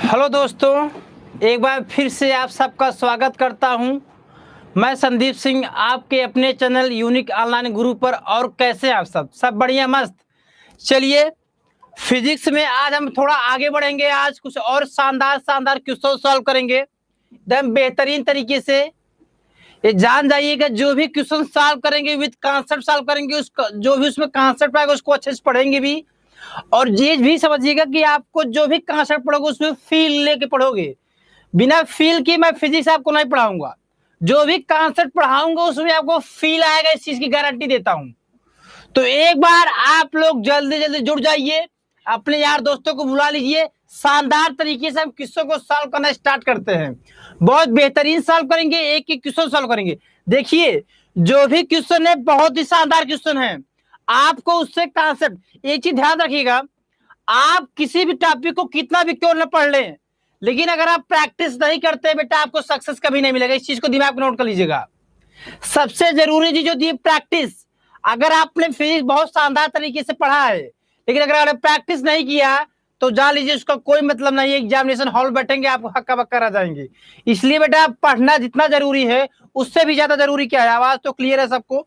Hello दोस्तों, एक बार फिर से आप सबका स्वागत करता हूं। मैं संदीप सिंह आपके अपने चैनल यूनिक ऑनलाइन गुरु पर। और कैसे आप सब बढ़िया मस्त। चलिए, फिजिक्स में आज हम थोड़ा आगे बढ़ेंगे। आज कुछ और शानदार शानदार क्वेश्चन सॉल्व करेंगे एकदम बेहतरीन तरीके से। ये जान जाइएगा, जो भी क्वेश्चन सॉल्व करेंगे विद कॉन्सेप्ट सॉल्व करेंगे, उसका जो भी उसमें कॉन्सेप्ट आएगा उसको अच्छे से पढ़ेंगे भी। और ये भी समझिएगा कि आपको जो भी कॉन्सेप्ट पढ़ोगे उसमें फील लेके पढ़ोगे। बिना फील की मैं फिजिक्स आपको नहीं पढ़ाऊंगा। जो भी कॉन्सेप्ट पढ़ाऊंगा उसमें आपको फील आएगा, इस चीज की गारंटी देता हूं। तो एक बार आप लोग जल्दी जल्दी जुड़ जाइए, अपने यार दोस्तों को बुला लीजिए। शानदार तरीके से हम क्वेश्चन को सॉल्व करना स्टार्ट करते हैं। बहुत बेहतरीन सॉल्व करेंगे, एक एक क्वेश्चन सॉल्व करेंगे। देखिए, जो भी क्वेश्चन है बहुत ही शानदार क्वेश्चन है। आपको उससे कॉन्सेप्ट, एक चीज ध्यान रखिएगा, आप किसी भी टॉपिक को कितना भी क्यों न पढ़ लें, लेकिन अगर आप प्रैक्टिस नहीं करते बेटा, आपको सक्सेस कभी नहीं मिलेगा। इस चीज को दिमाग में नोट कर लीजिएगा। सबसे जरूरी चीज होती है प्रैक्टिस। अगर आपने फिजिक्स बहुत शानदार तरीके से पढ़ा है, लेकिन अगर आपने प्रैक्टिस नहीं किया तो जान लीजिए उसका कोई मतलब नहीं है। एग्जामिनेशन हॉल बैठेंगे, आप हक्का बक्का रह जाएंगे। इसलिए बेटा पढ़ना जितना जरूरी है उससे भी ज्यादा जरूरी क्या है। आवाज तो क्लियर है सबको?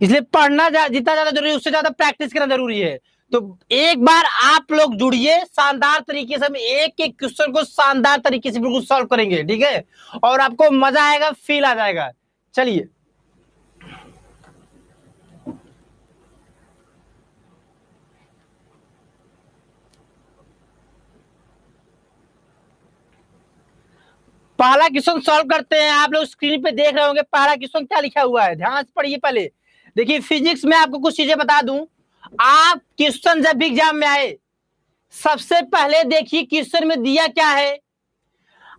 इसलिए पढ़ना जितना ज्यादा जरूरी है उससे ज्यादा प्रैक्टिस करना जरूरी है। तो एक बार आप लोग जुड़िए, शानदार तरीके से हम एक एक क्वेश्चन को शानदार तरीके से बिल्कुल सॉल्व करेंगे, ठीक है? और आपको मजा आएगा, फील आ जाएगा। चलिए, पहला क्वेश्चन सॉल्व करते हैं। आप लोग स्क्रीन पे देख रहे होंगे पहला क्वेश्चन क्या लिखा हुआ है, ध्यान से पढ़िए। पहले देखिए, फिजिक्स में आपको कुछ चीजें बता दूं। आप क्वेश्चन जब भी एग्जाम में आए, सबसे पहले देखिए क्वेश्चन में दिया क्या है।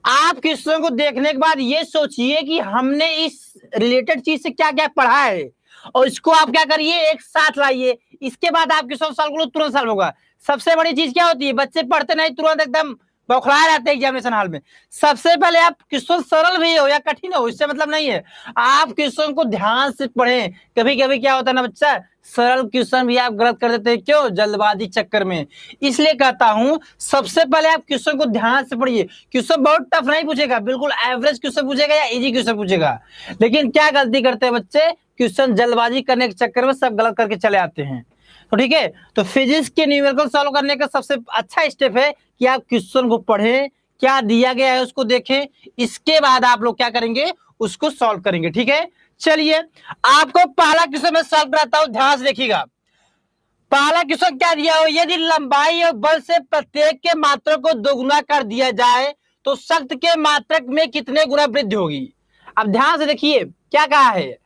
आप क्वेश्चन को देखने के बाद ये सोचिए कि हमने इस रिलेटेड चीज से क्या क्या पढ़ा है, और इसको आप क्या करिए, एक साथ लाइए। इसके बाद आप क्वेश्चन सॉल्व करो, तुरंत सॉल्व होगा। सबसे बड़ी चीज क्या होती है, बच्चे पढ़ते नहीं, तुरंत एकदम बौखलाए रहते हैं एग्जामिनेशन हॉल में। सबसे पहले आप क्वेश्चन सरल भी हो या कठिन हो, इससे मतलब नहीं है, आप क्वेश्चन को ध्यान से पढ़ें। कभी कभी क्या होता है ना बच्चा, सरल क्वेश्चन भी आप गलत कर देते हैं, क्यों? जल्दबाजी चक्कर में। इसलिए कहता हूं सबसे पहले आप क्वेश्चन को ध्यान से पढ़िए। क्वेश्चन बहुत टफ नहीं पूछेगा, बिल्कुल एवरेज क्वेश्चन पूछेगा या इजी क्वेश्चन पूछेगा। लेकिन क्या गलती करते हैं बच्चे, क्वेश्चन जल्दबाजी करने के चक्कर में सब गलत करके चले आते हैं। तो ठीक है, तो फिजिक्स के न्यूमेरिकल सॉल्व करने का सबसे अच्छा स्टेप है कि आप क्वेश्चन को पढ़ें, क्या दिया गया है उसको देखें, इसके बाद आप लोग क्या करेंगे, उसको सॉल्व करेंगे। ठीक है, चलिए आपको पहला क्वेश्चन मैं सॉल्व कराता हूं, ध्यान से देखिएगा। पहला क्वेश्चन क्या दिया हो, यदि लंबाई और बल से प्रत्येक के मात्रक को दोगुना कर दिया जाए तो शक्ति के मात्रक में कितने गुना वृद्धि होगी। अब ध्यान से देखिए क्या कहा है।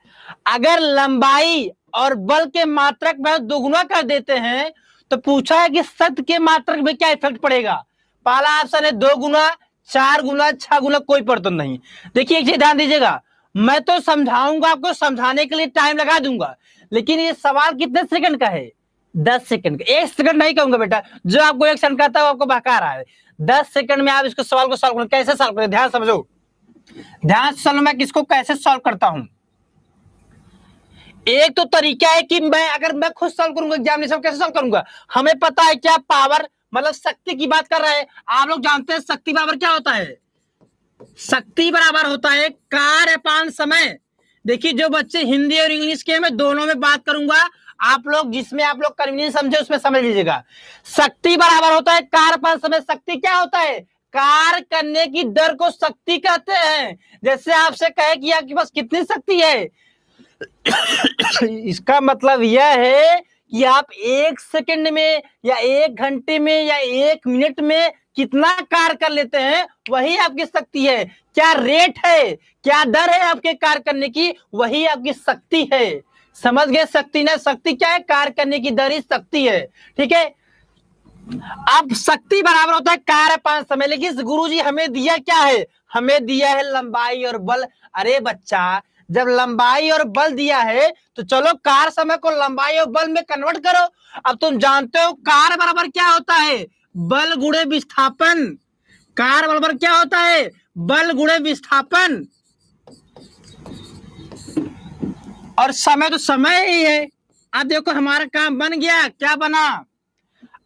अगर लंबाई और बल के मात्रक में दोगुना कर देते हैं तो पूछा है कि शक्ति के मात्रक में क्या इफेक्ट पड़ेगा। पहला ऑप्शन है 2 गुना, 4 गुना, 6 गुना, कोई परिवर्तन नहीं। देखिए एक चीज ध्यान दीजिएगा, मैं तो समझाऊंगा, आपको समझाने के लिए टाइम लगा दूंगा, लेकिन ये सवाल कितने सेकंड का है, 10 सेकंड का। 1 सेकंड नहीं कहूंगा बेटा, जो आपको 1 सेकंड कहता है वो आपको बहका रहा है। 10 सेकंड में आप इसको सवाल को सॉल्व करें। कैसे सॉल्व करें, ध्यान समझो, ध्यान से समझो मैं किसको कैसे सॉल्व करता हूं। एक तो तरीका है कि अगर मैं खुद सॉल्व करूंगा एग्जामिनेशन, कैसे सॉल्व करूंगा, हमें पता है क्या पावर मतलब शक्ति की बात कर रहे हैं। आप लोग जानते हैं शक्ति बराबर क्या होता है, शक्ति बराबर होता है कार्य अपान समय। देखिए जो बच्चे हिंदी और इंग्लिश के, मैं दोनों में बात करूंगा, आप लोग जिसमें आप लोग कन्वीनियंस समझे उसमें समझ लीजिएगा। शक्ति बराबर होता है कार्य अपान समय। शक्ति क्या होता है, कार्य करने की दर को शक्ति कहते हैं। जैसे आपसे कहे कि आपके पास कितनी शक्ति है, इसका मतलब यह है कि आप 1 सेकंड में या 1 घंटे में या 1 मिनट में कितना कार्य कर लेते हैं, वही आपकी शक्ति है। क्या रेट है, क्या दर है आपके कार्य करने की, वही आपकी शक्ति है। समझ गए शक्ति ना, शक्ति क्या है, कार्य करने की दर ही शक्ति है। ठीक है, अब शक्ति बराबर होता है कार्य अपान समय। लेकिन गुरुजी हमें दिया क्या है, हमें दिया है लंबाई और बल। अरे बच्चा, जब लंबाई और बल दिया है तो चलो कार्य समय को लंबाई और बल में कन्वर्ट करो। अब तुम जानते हो कार्य बराबर क्या होता है, बल गुणे विस्थापन। कार्य बराबर क्या होता है, बल गुणे विस्थापन। और समय तो समय ही है। अब देखो हमारा काम बन गया, क्या बना,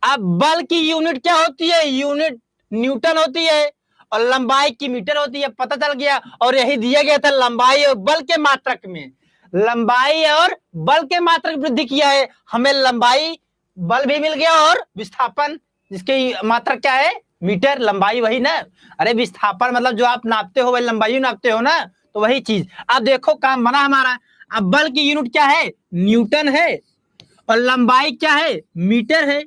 अब बल की यूनिट क्या होती है, यूनिट न्यूटन होती है, और लंबाई की मीटर होती है, पता चल गया। और यही दिया गया था लंबाई और बल के मात्रक में, लंबाई और बल के मात्रक वृद्धि किया है, हमें लंबाई बल भी मिल गया और विस्थापन जिसकी मात्रक क्या है, मीटर, लंबाई वही ना, अरे विस्थापन मतलब जो आप नापते हो वही लंबाई नापते हो ना, तो वही चीज। अब देखो काम बना हमारा। अब बल की यूनिट क्या है, न्यूटन है, और लंबाई क्या है, मीटर है,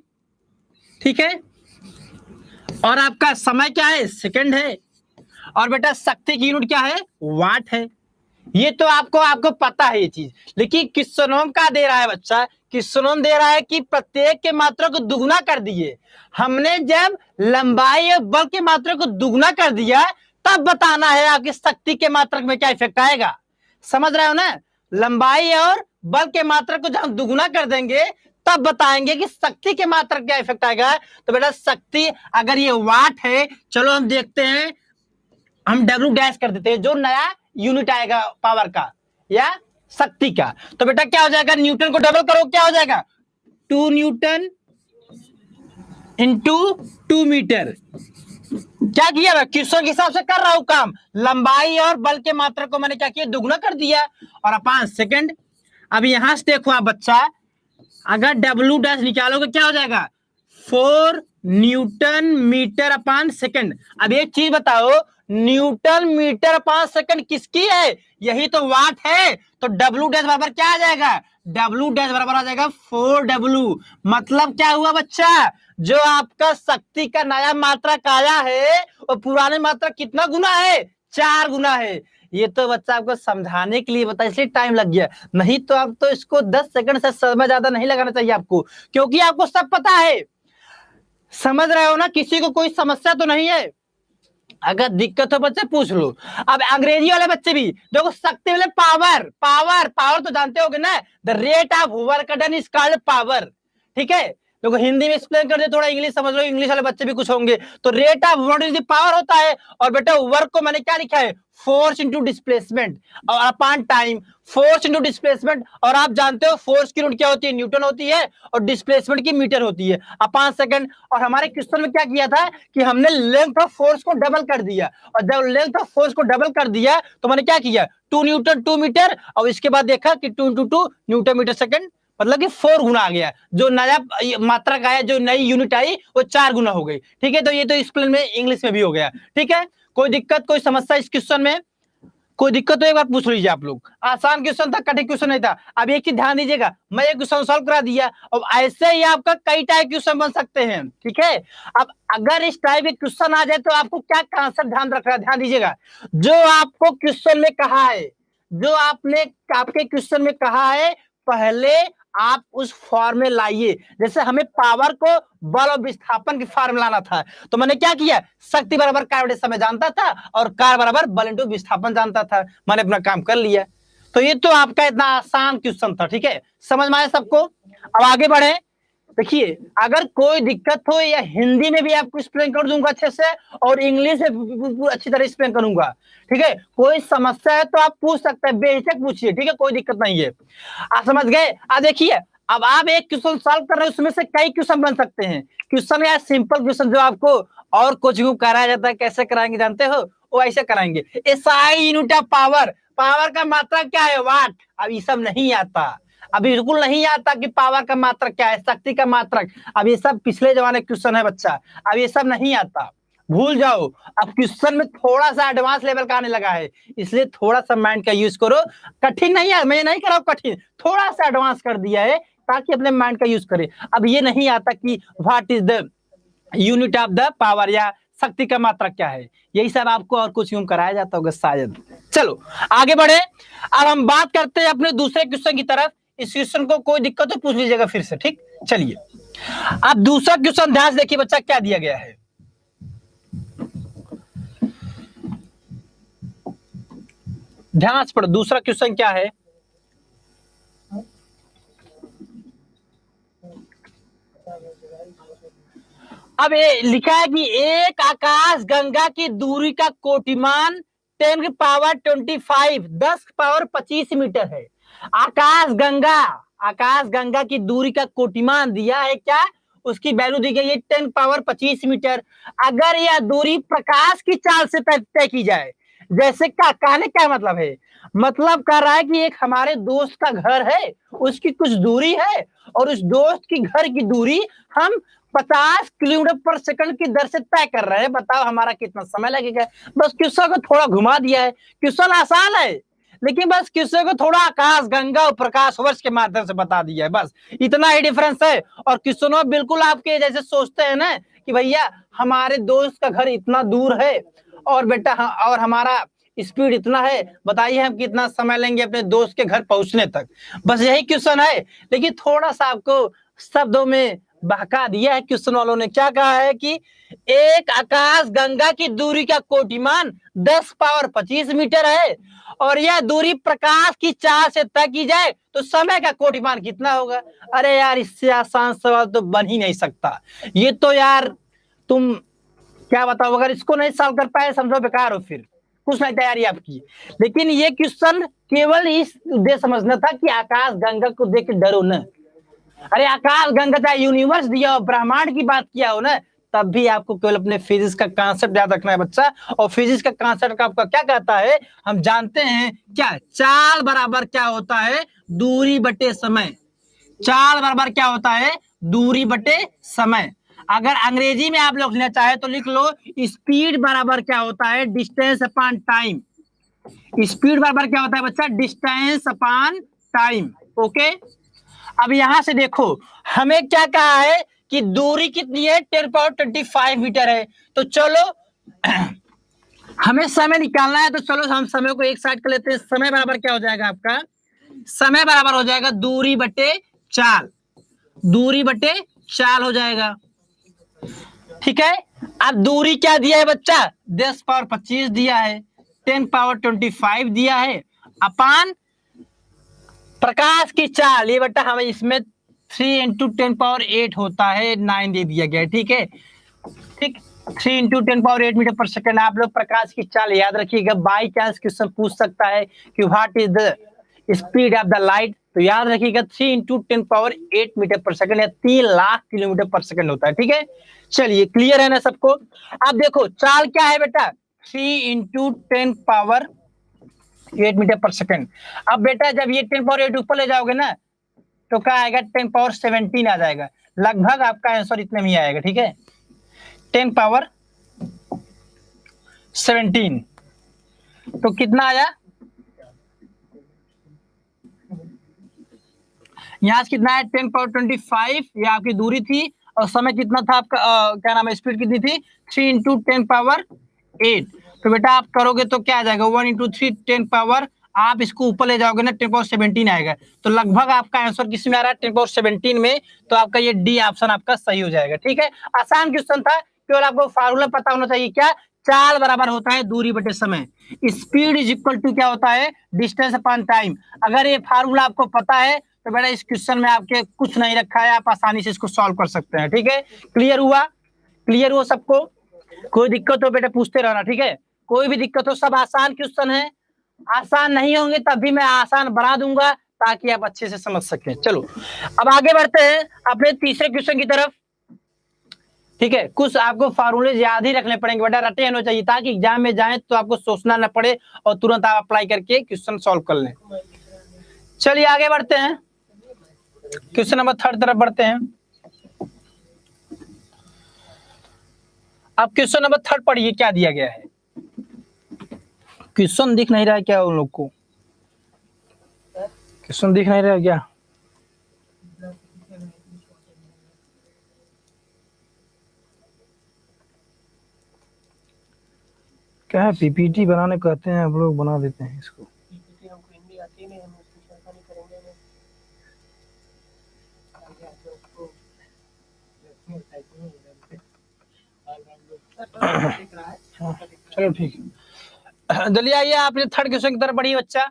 ठीक है, और आपका समय क्या है, सेकंड है, और बेटा शक्ति की यूनिट क्या है, वाट है। ये तो आपको आपको पता है ये चीज, लेकिन किसनोम का दे रहा है बच्चा, किसनोम दे रहा है कि प्रत्येक के मात्रा को दुगुना कर दिए। हमने जब लंबाई और बल के मात्रा को दुगुना कर दिया, तब बताना है आपकी शक्ति के मात्रक में क्या इफेक्ट आएगा। समझ रहे हो ना, लंबाई और बल के मात्रक को जब हम दुगुना कर देंगे, तब बताएंगे कि शक्ति के मात्रक क्या इफेक्ट आएगा। तो बेटा शक्ति अगर ये वाट है, चलो हम देखते हैं, हम डब्ल्यू डैश कर देते हैं, जो नया यूनिट आएगा पावर का या शक्ति का। तो बेटा क्या हो जाएगा, न्यूटन को डबल करो, क्या हो जाएगा, 2 न्यूटन इंटू 2 मीटर। क्या किया मैं क्वेश्चन के हिसाब से कर रहा हूं काम, लंबाई और बल के मात्रा को मैंने क्या किया, दुगुना कर दिया, और अपान सेकंड। अब यहां से देखो आप बच्चा, अगर डब्ल्यू डैश निकालोगे क्या हो जाएगा, 4 न्यूटन मीटर अपान सेकंड। अब एक चीज बताओ, न्यूटन मीटर अपान सेकंड किसकी है, यही तो वाट है, तो डब्ल्यू डैश बराबर क्या आ जाएगा, डब्ल्यू डैश बराबर आ जाएगा 4W। मतलब क्या हुआ बच्चा, जो आपका शक्ति का नया मात्रक आया है वो पुराने मात्रक कितना गुना है, 4 गुना है। ये तो बच्चा आपको समझाने के लिए बता, इसलिए टाइम लग गया, नहीं तो आप तो इसको 10 सेकंड से समय ज्यादा नहीं लगाना चाहिए आपको, क्योंकि आपको सब पता है। समझ रहे हो ना, किसी को कोई समस्या तो नहीं है, अगर दिक्कत हो बच्चे पूछ लो। अब अंग्रेजी वाले बच्चे भी देखो, शक्ति वाले पावर, पावर पावर तो जानते होगे ना, the rate of work done is called power, ठीक है। देखो हिंदी में एक्सप्लेन कर दे, थोड़ा इंग्लिश समझ लो, इंग्लिश वाले बच्चे भी कुछ होंगे। तो rate of work is power होता है, और बेटा वर्क को मैंने क्या लिखा है, फोर्स इंटू डिस्प्लेसमेंट, और upon time, force into displacement, और आप जानते हो फोर्स की यूनिट क्या होती है, न्यूटन होती है, और डिस्प्लेसमेंट की मीटर होती है, अपॉन सेकंड। और हमारे क्वेश्चन में क्या किया था कि हमने लेंथ ऑफ फोर्स को डबल कर दिया, और जब लेंथ ऑफ फोर्स को डबल कर दिया तो मैंने क्या किया, 2 न्यूटन 2 मीटर, और इसके बाद देखा कि 2 इंटू 2 न्यूटन मीटर सेकंड, मतलब कि 4 गुना आ गया, जो नया मात्रक आया, जो नई यूनिट आई वो 4 गुना हो गई, ठीक है। तो ये तो एक्सप्लेन में इंग्लिश में भी हो गया, ठीक है। कोई दिक्कत कोई समस्या इस क्वेश्चन में, कोई दिक्कत तो एक बार पूछ लीजिए आप लोग। आसान क्वेश्चन था, कठिन क्वेश्चन नहीं था। अब एक चीज ध्यान दीजिएगा, मैं एक क्वेश्चन सॉल्व करा दिया, अब ऐसे ही आपका कई टाइप क्वेश्चन बन सकते हैं, ठीक है। अब अगर इस टाइप के क्वेश्चन आ जाए तो आपको क्या कॉन्सेप्ट ध्यान रखना है, ध्यान दीजिएगा। जो आपको क्वेश्चन में कहा है, जो आपने आपके क्वेश्चन में कहा है, पहले आप उस फॉर्म में लाइए। जैसे हमें पावर को बल और विस्थापन की फॉर्म लाना था, तो मैंने क्या किया, शक्ति बराबर कार्य समय जानता था, और कार्य बराबर बल इंटू विस्थापन जानता था, मैंने अपना काम कर लिया। तो ये तो आपका इतना आसान क्वेश्चन था, ठीक है, समझ में आया सबको। अब आगे बढ़े, देखिए अगर कोई दिक्कत हो, या हिंदी में भी आपको एक्सप्लेन कर दूंगा अच्छे से, और इंग्लिश में अच्छी तरह एक्सप्लेन करूंगा, ठीक है। कोई समस्या है तो आप पूछ सकते हैं, बेहिचक पूछिए, ठीक है, कोई दिक्कत नहीं है। आप समझ गए। अब देखिए, अब आप एक क्वेश्चन सॉल्व कर रहे हैं, उसमें से कई क्वेश्चन बन सकते हैं। क्वेश्चन या सिंपल क्वेश्चन जो आपको और कोचिंग कराया जाता है, कैसे कराएंगे जानते हो, वो ऐसे कराएंगे, SI unit of power, power का मात्रा क्या है, वाट। अब ये सब नहीं आता, अभी बिल्कुल नहीं आता कि पावर का मात्रक क्या है, शक्ति का मात्रक, अब ये सब पिछले जमाने क्वेश्चन है बच्चा, अब ये सब नहीं आता, भूल जाओ। अब क्वेश्चन में थोड़ा सा एडवांस लेवल का आने लगा है, इसलिए थोड़ा सा माइंड का यूज करो। कठिन नहीं है, मैं नहीं कर रहा हूं कठिन, थोड़ा सा एडवांस कर दिया है ताकि अपने माइंड का यूज करे। अब ये नहीं आता कि what is the unit of the power, या शक्ति का मात्रक क्या है, यही सब आपको और कुछ यूं कराया जाता होगा शायद। चलो आगे बढ़े, अब हम बात करते हैं अपने दूसरे क्वेश्चन की तरफ। इस क्वेश्चन को कोई दिक्कत तो पूछ लीजिएगा फिर से, ठीक। चलिए अब दूसरा क्वेश्चन ध्यान से देखिए बच्चा, क्या दिया गया है। ध्यान से पढ़ो, दूसरा क्वेश्चन क्या है। अब ये लिखा है कि एक आकाश गंगा की दूरी का कोटिमान 10 की पावर 25, 10 की पावर 25 मीटर है। आकाश गंगा की दूरी का कोटिमान दिया है क्या, उसकी वैल्यू दी गई है 10 पावर 25 मीटर। अगर यह दूरी प्रकाश की चाल से तय की जाए, जैसे कहने क्या मतलब है, मतलब कर रहा है कि एक हमारे दोस्त का घर है, उसकी कुछ दूरी है और उस दोस्त की घर की दूरी हम 50 किलोमीटर पर सेकंड की दर से तय कर रहे हैं। बताओ हमारा कितना समय लगेगा। बस क्वेश्चन को थोड़ा घुमा दिया है। क्वेश्चन आसान है, लेकिन बस क्वेश्चन को थोड़ा आकाश गंगा और प्रकाश वर्ष के माध्यम से बता दिया है, बस इतना ही डिफरेंस है। और क्वेश्चन बिल्कुल आपके जैसे सोचते हैं ना कि भैया हमारे दोस्त का घर इतना दूर है और बेटा और हमारा स्पीड इतना है, बताइए हम कितना समय लेंगे अपने दोस्त के घर पहुंचने तक। बस यही क्वेश्चन है, लेकिन थोड़ा सा आपको शब्दों में बहका दिया है। क्वेश्चन वालों ने क्या कहा है कि एक आकाश गंगा की दूरी का कोटिमान 10 पावर 25 मीटर है और यह दूरी प्रकाश की चाल से तय की जाए तो समय का कोटिमान कितना होगा। अरे यार, इससे आसान सवाल तो बन ही नहीं सकता। ये तो यार तुम क्या बताओ, अगर इसको नहीं सॉल्व कर पाए समझो बेकार हो, फिर कुछ नहीं तैयारी आपकी। लेकिन ये क्वेश्चन केवल इस उद्देश्य समझना था कि आकाश गंगा को देख के डरो न। अरे आकाश गंगा चाहे यूनिवर्स दिया हो, ब्रह्मांड की बात किया हो ना, तब भी आपको केवल अपने फिजिक्स का कॉन्सेप्ट याद रखना है बच्चा। और फिजिक्स का कॉन्सेप्ट आपका क्या कहता है, हम जानते हैं क्या, चाल बराबर क्या होता है, दूरी बटे समय। चाल बराबर क्या होता है, दूरी बटे समय। अगर अंग्रेजी में आप लोग लिखना चाहे तो लिख लो स्पीड बराबर क्या होता है, डिस्टेंस अपॉन टाइम। स्पीड बराबर क्या होता है बच्चा, डिस्टेंस अपॉन टाइम। ओके, अब यहां से देखो हमें क्या कहा है कि दूरी कितनी है, 10 पावर 25 मीटर है। तो चलो हमें समय निकालना है, तो चलो हम समय को एक साइड कर लेते हैं। समय बराबर क्या हो जाएगा आपका, समय बराबर हो जाएगा दूरी बटे चाल। दूरी बटे चाल हो जाएगा, ठीक है। अब दूरी क्या दिया है बच्चा, 10 पावर 25 दिया है, 10 पावर 25 दिया है, अपान प्रकाश की चाल, ये बटा हमें इसमें 3 इंटू 10 पावर 8 होता है, 9 दे दिया गया है, ठीक है। ठीक, 3 इंटू 10 पावर 8 मीटर पर सेकंड। आप लोग प्रकाश की चाल याद रखिएगा, बाई चांस क्वेश्चन पूछ सकता है कि what is the speed of the light, तो याद रखिएगा 3 इंटू 10 पावर 8 मीटर पर सेकंड या 3 लाख किलोमीटर पर सेकंड होता है, ठीक है। चलिए क्लियर है ना सबको। अब देखो चाल क्या है बेटा, 3 इंटू 10 पावर 8 मीटर पर सेकंड। अब बेटा जब ये 10 पावर 8 ऊपर ले जाओगे ना तो क्या आएगा, 10 पावर 17 आ जाएगा। लगभग आपका आंसर इतने में ही आएगा, ठीक है, 10 पावर 17। तो कितना आया, यहां से कितना है, 10 पावर 25, ये आपकी दूरी थी और समय कितना था आपका, क्या नाम है, स्पीड कितनी थी, 3 इंटू 10 पावर 8। तो बेटा आप करोगे तो क्या आ जाएगा, 1 इंटू 3 10 पावर, आप इसको ऊपर ले जाओगे ना 10 पावर 17 आएगा। तो लगभग आपका आंसर किस में आ रहा है, 10 पावर 17 में। तो आपका ये डी ऑप्शन आपका सही हो जाएगा, ठीक है। आसान क्वेश्चन था, केवल आपको फार्मूला पता होना चाहिए, क्या, चाल बराबर होता है दूरी बटे समय, स्पीड इज इक्वल टू क्या होता है, डिस्टेंस अपॉन टाइम। अगर ये फार्मूला आपको पता है तो बेटा इस क्वेश्चन में आपके कुछ नहीं रखा है, आप आसानी से इसको सॉल्व कर सकते हैं, ठीक है। क्लियर हुआ, क्लियर हुआ सबको। कोई दिक्कत हो बेटा पूछते रहना, ठीक है। कोई भी दिक्कत हो, सब आसान क्वेश्चन है, आसान नहीं होंगे तब भी मैं आसान बना दूंगा ताकि आप अच्छे से समझ सकें। चलो अब आगे बढ़ते हैं अपने तीसरे क्वेश्चन की तरफ, ठीक है। कुछ आपको फार्मूले याद ही रखने पड़ेंगे बेटा, रटे होने चाहिए ताकि एग्जाम में जाए तो आपको सोचना न पड़े और तुरंत आप अप्लाई करके क्वेश्चन सॉल्व कर लें। चलिए आगे बढ़ते हैं, क्वेश्चन नंबर 3 तरफ बढ़ते हैं। अब क्वेश्चन नंबर 3 पढ़िए, क्या दिया गया है। क्वेश्चन दिख नहीं रहा है क्या उन लोग को, क्वेश्चन दिख नहीं रहा है क्या, क्या है, पीपीटी बनाने कहते हैं आप लोग, बना देते हैं इसको। चलो ठीक है, जल्दी आइए, आपने 3rd क्वेश्चन की तरफ बढ़िए बच्चा।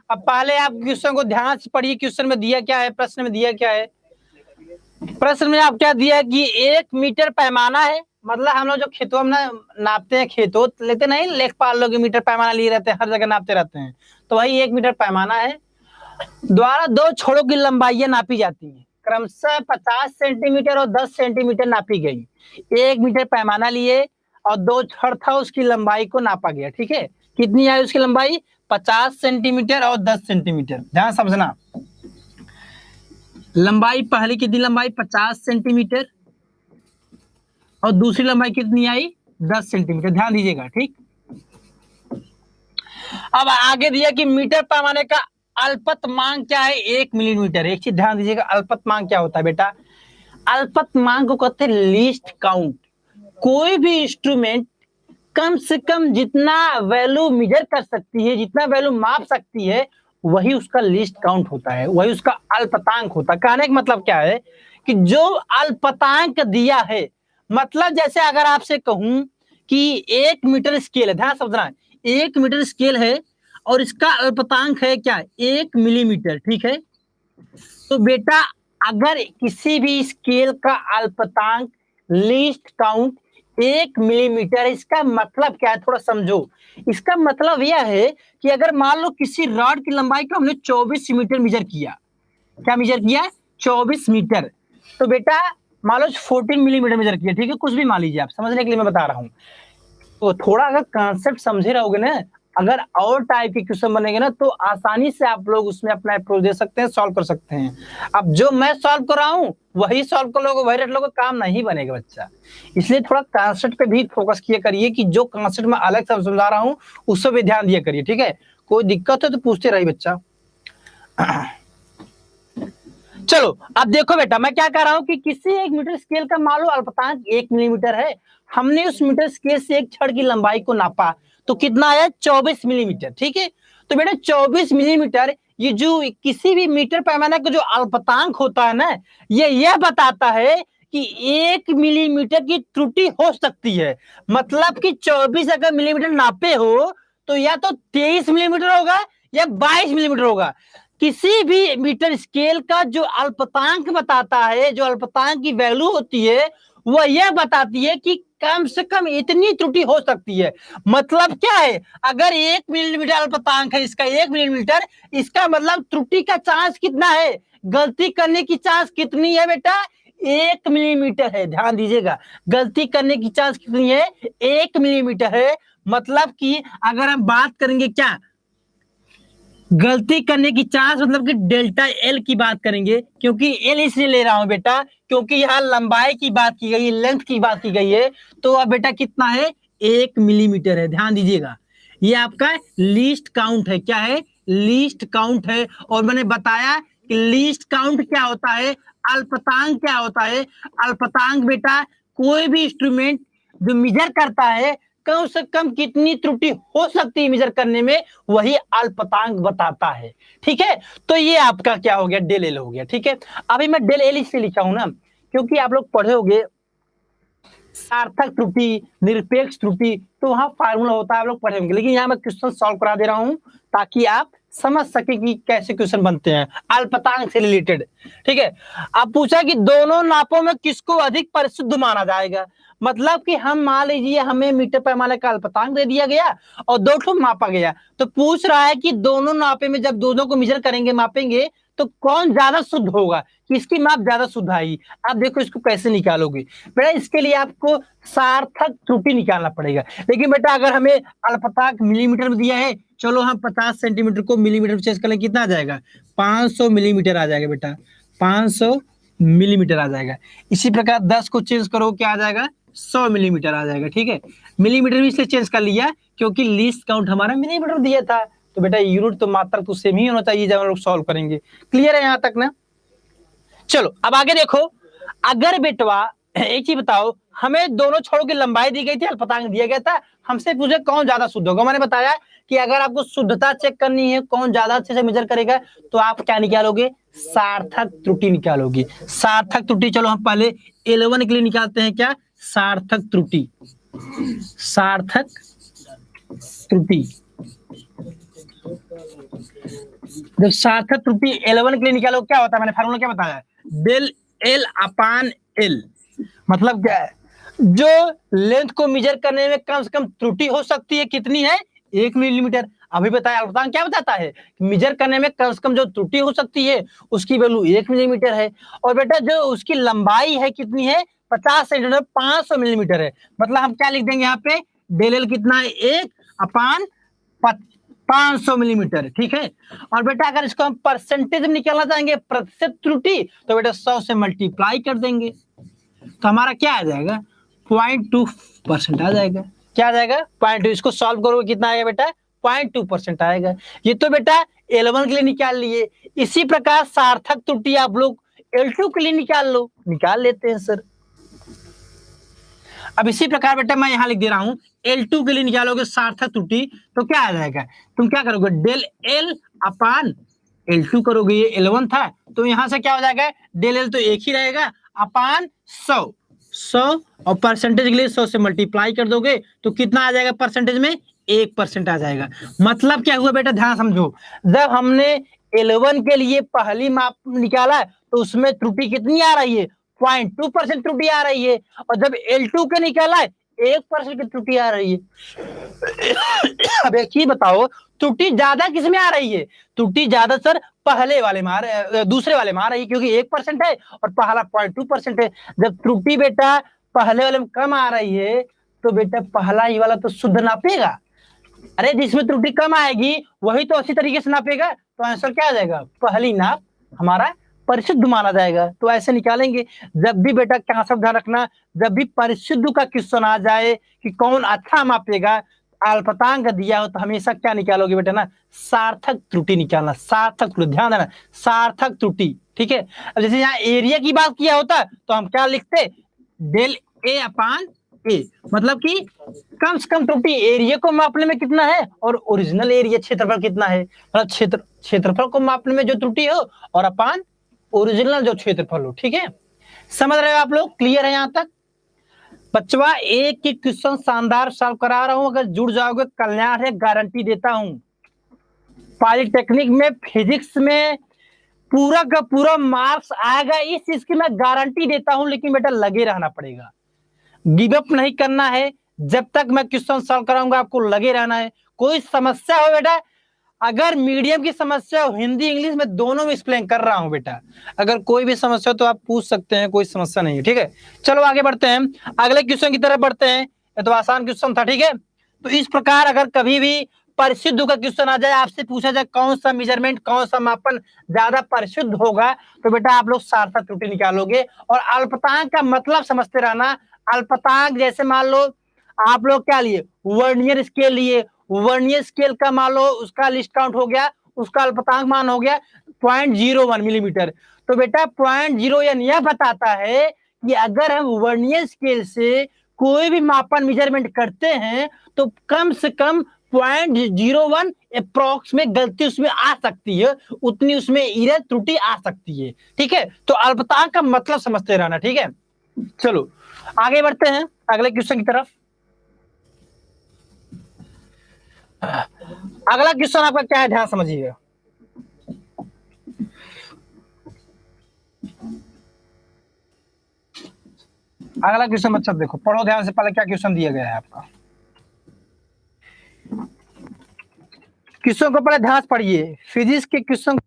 अब पहले आप क्वेश्चन को ध्यान से पढ़िए, क्वेश्चन में दिया क्या है, प्रश्न में दिया क्या है। प्रश्न में आप क्या दिया कि 1 मीटर पैमाना है, मतलब हम लोग जो खेतों में नापते हैं, खेतों लेते नहीं, लेखपाल लोग मीटर पैमाना लिए रहते हैं, हर जगह नापते रहते हैं, तो वही 1 मीटर पैमाना है, द्वारा 2 छोरों की लंबाइयां नापी जाती हैं। क्रमशः 50 सेंटीमीटर और 10 सेंटीमीटर नापी गई। 1 मीटर पैमाना लिए और 2 छड़ था, उसकी लंबाई को नापा गया। ठीक है, कितनी आई उसकी लंबाई? 50 सेंटीमीटर और 10 सेंटीमीटर। ध्यान समझना, लंबाई पहली कितनी लंबाई 50 सेंटीमीटर और दूसरी लंबाई कितनी आई 10 सेंटीमीटर। ध्यान दीजिएगा। ठीक, अब आगे दिया कि मीटर पैमाने का अल्पतमांक क्या है? 1 मिलीमीटर। एक चीज ध्यान दीजिएगा, अल्पतमांक क्या होता है बेटा? अल्पतमांक को कहते हैं लीस्ट काउंट। कोई भी इंस्ट्रूमेंट कम से कम जितना वैल्यू मेजर कर सकती है, जितना वैल्यू माप सकती है, वही उसका लीस्ट काउंट होता है, वही उसका अल्पतांक होता है। कहने का मतलब क्या है कि जो अल्पतांक दिया है, मतलब जैसे अगर आपसे कहूं कि 1 मीटर स्केल है, ध्यान समझना, 1 मीटर स्केल है और इसका अल्पतांक है क्या? 1 मिलीमीटर। ठीक है, तो बेटा अगर किसी भी स्केल का अल्पतांक लीस्ट काउंट 1 मिलीमीटर, इसका मतलब क्या है थोड़ा समझो। इसका मतलब यह है कि अगर मान लो किसी रॉड की लंबाई को हमने 24 मीटर मेजर किया, क्या मेजर किया? 24 मीटर, तो बेटा मान लो 14 मिलीमीटर मेजर किया। ठीक है, कुछ भी मान लीजिए, आप समझने के लिए मैं बता रहा हूँ। तो थोड़ा अगर कॉन्सेप्ट समझे रहोगे ना, अगर और टाइप के क्वेश्चन बनेंगे ना, तो आसानी से आप लोग उसमें अपना अप्रोच दे सकते हैं, सॉल्व कर सकते हैं। अब जो मैं सॉल्व कर रहा हूँ वही सॉल्व कर लोगे, वही रट लोगे, काम नहीं बनेगा बच्चा। इसलिए थोड़ा कॉन्सेप्ट पे भी फोकस किया करिए कि जो कॉन्सेप्ट मैं अलग से समझा रहा हूँ उस पर भी ध्यान दिया करिए। ठीक है, कोई दिक्कत है तो पूछते रहिए बच्चा। चलो अब देखो बेटा, मैं क्या कह रहा हूं कि किसी 1 मीटर स्केल का मान लो अल्पतांक 1 मिलीमीटर है। हमने उस मीटर स्केल से एक छड़ की लंबाई को नापा, तो कितना आया? 24 मिलीमीटर। ठीक है, तो बेटा 24 मिलीमीटर, ये जो किसी भी मीटर पैमाने का जो अल्पतांक होता है ना, ये यह बताता है कि 1 मिलीमीटर की त्रुटि हो सकती है। मतलब कि 24 अगर मिलीमीटर नापे हो तो या तो 23 मिलीमीटर होगा या 22 मिलीमीटर होगा। किसी भी मीटर स्केल का जो अल्पतांक बताता है, जो अल्पतांक की वैल्यू होती है, वह यह बताती है कि कम से कम इतनी त्रुटि हो सकती है। मतलब क्या है? अगर 1 मिलीमीटर अल्पतांक है, इसका 1 मिलीमीटर, इसका मतलब त्रुटि का चांस कितना है? गलती करने की चांस कितनी है बेटा? 1 मिलीमीटर है। ध्यान दीजिएगा, गलती करने की चांस कितनी है? 1 मिलीमीटर है। मतलब कि अगर हम बात करेंगे क्या गलती करने की चांस, मतलब कि डेल्टा एल की बात करेंगे, क्योंकि एल इसलिए ले रहा हूं बेटा क्योंकि यहाँ लंबाई की बात की गई है, लेंथ की बात की गई है। तो अब बेटा कितना है? 1 मिलीमीटर है। ध्यान दीजिएगा, ये आपका लीस्ट काउंट है। क्या है? लीस्ट काउंट है। और मैंने बताया कि लीस्ट काउंट क्या होता है, अल्पतांक क्या होता है। अल्पतांक बेटा कोई भी इंस्ट्रूमेंट जो मेजर करता है कम से कम कितनी त्रुटि हो सकती है मेजर करने में, वही अल्पतांक बताता है। ठीक है, तो ये आपका क्या हो गया? डेल एल हो गया। ठीक है, अभी मैं डेल एल इसलिए लिखा हूं ना क्योंकि आप लोग पढ़े होंगे सार्थक त्रुटि, निरपेक्ष त्रुटि, तो वहां फार्मूला होता है, आप लोग पढ़े होंगे। लेकिन यहाँ मैं क्वेश्चन सॉल्व करा दे रहा हूं ताकि आप समझ सके कि कैसे क्वेश्चन बनते हैं अल्पतांक से रिलेटेड। ठीक है, अब पूछा कि दोनों नापों में किसको अधिक परिशुद्ध माना जाएगा। मतलब कि हम मान लीजिए हमें मीटर पैमाने का अल्पतांक दे दिया गया और 2 ठो मापा गया, तो पूछ रहा है कि दोनों नापे में जब दोनों को मेजर करेंगे, मापेंगे, तो कौन ज्यादा शुद्ध होगा, किसकी माप ज्यादा शुद्ध आएगी। आप देखो इसको कैसे निकालोगे बेटा, इसके लिए आपको सार्थक त्रुटि निकालना पड़ेगा। लेकिन बेटा अगर हमें अल्पतांक मिलीमीटर में दिया है, चलो हम 50 सेंटीमीटर को मिलीमीटर में चेंज कर लें, कितना आ जाएगा? 500 मिलीमीटर आ जाएगा बेटा, 500 मिलीमीटर आ जाएगा। इसी प्रकार 10 को चेंज करो, क्या आ जाएगा? 100 मिलीमीटर आ जाएगा। ठीक है, मिलीमीटर भी इसलिए चेंज कर लिया क्योंकि लीस्ट काउंट हमारा मिलीमीटर दिया था, तो बेटा यूनिट तो मात्रा तो सेम ही होना चाहिए जब हम लोग सॉल्व करेंगे। क्लियर है यहाँ तक ना? चलो अब आगे देखो, अगर बेटवा एक चीज बताओ, हमें दोनों छोरों की लंबाई दी गई थी, अल्पतांक दिया गया था, हमसे पूछे कौन ज्यादा शुद्ध होगा। मैंने बताया कि अगर आपको शुद्धता चेक करनी है, कौन ज्यादा अच्छे से मेजर करेगा, तो आप क्या निकालोगे? सार्थक त्रुटि निकालोगे। सार्थक त्रुटि, चलो हम पहले L1 के लिए निकालते हैं, क्या? सार्थक त्रुटि। सार्थक त्रुटि, जब सार्थक त्रुटि L1 के लिए निकालो क्या होता है, मैंने फार्मूला क्या बताया? डेल एल अपान एल। मतलब क्या है? जो लेंथ को मेजर करने में कम से कम त्रुटि हो सकती है कितनी है? 1 मिलीमीटर। अभी बताया अल्पतमांक क्या बताता है, मेजर करने में कम से कम जो त्रुटि हो सकती है उसकी वैल्यू 1 मिलीमीटर है। और बेटा जो उसकी लंबाई है कितनी है, 50 सेंटीमीटर, 500 मिलीमीटर है। मतलब हम क्या लिख देंगे यहाँ पे, डेल एल कितना है, 1/500 मिलीमीटर, ठीक है। और बेटा अगर इसको हम परसेंटेज में निकालना चाहेंगे, प्रतिशत त्रुटि, तो बेटा 100 से मल्टीप्लाई कर देंगे, तो हमारा क्या आ जाएगा, 0.2% आ जाएगा। क्या आ जाएगा, 0.2। इसको सॉल्व करोगे कितना आएगा बेटा, 0.2% आएगा। ये तो बेटा L1 के लिए निकाल लिए। इसी प्रकार सार्थक त्रुटि आप लोग L2 के लिए निकाल लो, निकाल लेते हैं सर। अब इसी प्रकार बेटा मैं यहां लिख दे रहा हूं, L2 के लिए निकालोगे सार्थक त्रुटि तो क्या आ जाएगा, तुम क्या करोगे, डेल एल अपान L2 करोगे, ये L1 था तो यहां से क्या हो जाएगा, डेल एल तो एक ही रहेगा, अपान 100 और परसेंटेज के लिए 100 से मल्टीप्लाई कर दोगे तो कितना आ जाएगा, परसेंटेज में 1% आ जाएगा। मतलब क्या हुआ बेटा, ध्यान समझो, जब हमने L1 के लिए पहली माप निकाला तो उसमें त्रुटि कितनी आ रही है, 0.2% त्रुटि आ रही है। और जब L2 के निकाला 1% की त्रुटि आ रही है। अब एक ही बताओ, त्रुटि ज्यादा किस में आ रही है, त्रुटि ज्यादा सर पहले वाले में आ रही, दूसरे वाले में आ रही है, क्योंकि 1% है और पहला 0.2% है। जब त्रुटि बेटा पहले वाले में कम आ रही है तो बेटा पहला ही वाला तो शुद्ध नापेगा। अरे जिसमें त्रुटि कम आएगी वही तो अच्छी तरीके से नापेगा, तो आंसर क्या आ जाएगा, पहली नाप हमारा परिशुद्ध माना जाएगा। तो ऐसे निकालेंगे। जब भी बेटा क्या सब ध्यान रखना, जब भी परिशुद्ध का क्वेश्चन आ जाए कि कौन अच्छा मापेगा, अल्पतांक दिया हो तो हमेशा क्या निकालोगे बेटा ना, सार्थक त्रुटि निकालना, सार्थक त्रुटि, ध्यान देना, सार्थक त्रुटि, ठीक है। अब जैसे यहाँ एरिया की बात किया होता तो हम क्या लिखते, डेल ए अपान ए, मतलब कि कम से कम त्रुटि एरिया को मापने में कितना है और ओरिजिनल एरिया क्षेत्रफल कितना है, मतलब क्षेत्रफल को मापने में जो त्रुटि हो और अपान ओरिजिनल जो क्षेत्रफल हो, ठीक है। समझ रहे हो आप लोग, क्लियर है यहाँ तक। बचवा एक की क्वेश्चन शानदार सॉल्व करा रहा हूं, अगर जुड़ जाओगे कल्याण है, गारंटी देता हूं। पॉलिटेक्निक में फिजिक्स में पूरा का पूरा मार्क्स आएगा, इस चीज की मैं गारंटी देता हूं। लेकिन बेटा लगे रहना पड़ेगा, गिव अप नहीं करना है। जब तक मैं क्वेश्चन सॉल्व कराऊंगा आपको लगे रहना है। कोई समस्या हो बेटा, अगर मीडियम की समस्या हो, हिंदी इंग्लिश में दोनों में एक्सप्लेन कर रहा हूं बेटा, अगर कोई भी समस्या हो तो आप पूछ सकते हैं, कोई समस्या नहीं है, ठीक है। चलो आगे बढ़ते हैं, अगले क्वेश्चन की तरफ बढ़ते हैं। ये तो आसान क्वेश्चन था, ठीक है। तो इस प्रकार अगर कभी भी परिशुद्ध का क्वेश्चन आ जाए, आपसे पूछा जाए कौन सा मेजरमेंट, कौन सा मापन ज्यादा परिशुद्ध होगा, तो बेटा आप लोग सार्थक त्रुटि निकालोगे। और अल्पतांक का मतलब समझते रहना। अल्पतांक जैसे मान लो आप लोग क्या लिए, वर्नियर स्केल लिए, वर्नियर स्केल का मान लो उसका लिस्ट काउंट हो गया, उसका अल्पतांक मान हो गया 0.01 मिलीमीटर। तो बेटा 0.01 यह बताता है कि अगर हम वर्नियर स्केल से कोई भी मापन मेजरमेंट करते हैं तो कम से कम 0.01 अप्रोक्स में गलती उसमें आ सकती है, उतनी उसमें एरर त्रुटि आ सकती है, ठीक है। तो अल्पतांक का मतलब समझते रहना, ठीक है। चलो आगे बढ़ते हैं अगले क्वेश्चन की तरफ। अगला क्वेश्चन आपका क्या है, ध्यान समझिएगा। अगला क्वेश्चन बच्चा देखो, पढ़ो ध्यान से, पहले क्या क्वेश्चन दिया गया है आपका। क्वेश्चन को पहले ध्यान से पढ़िए, फिजिक्स के क्वेश्चन।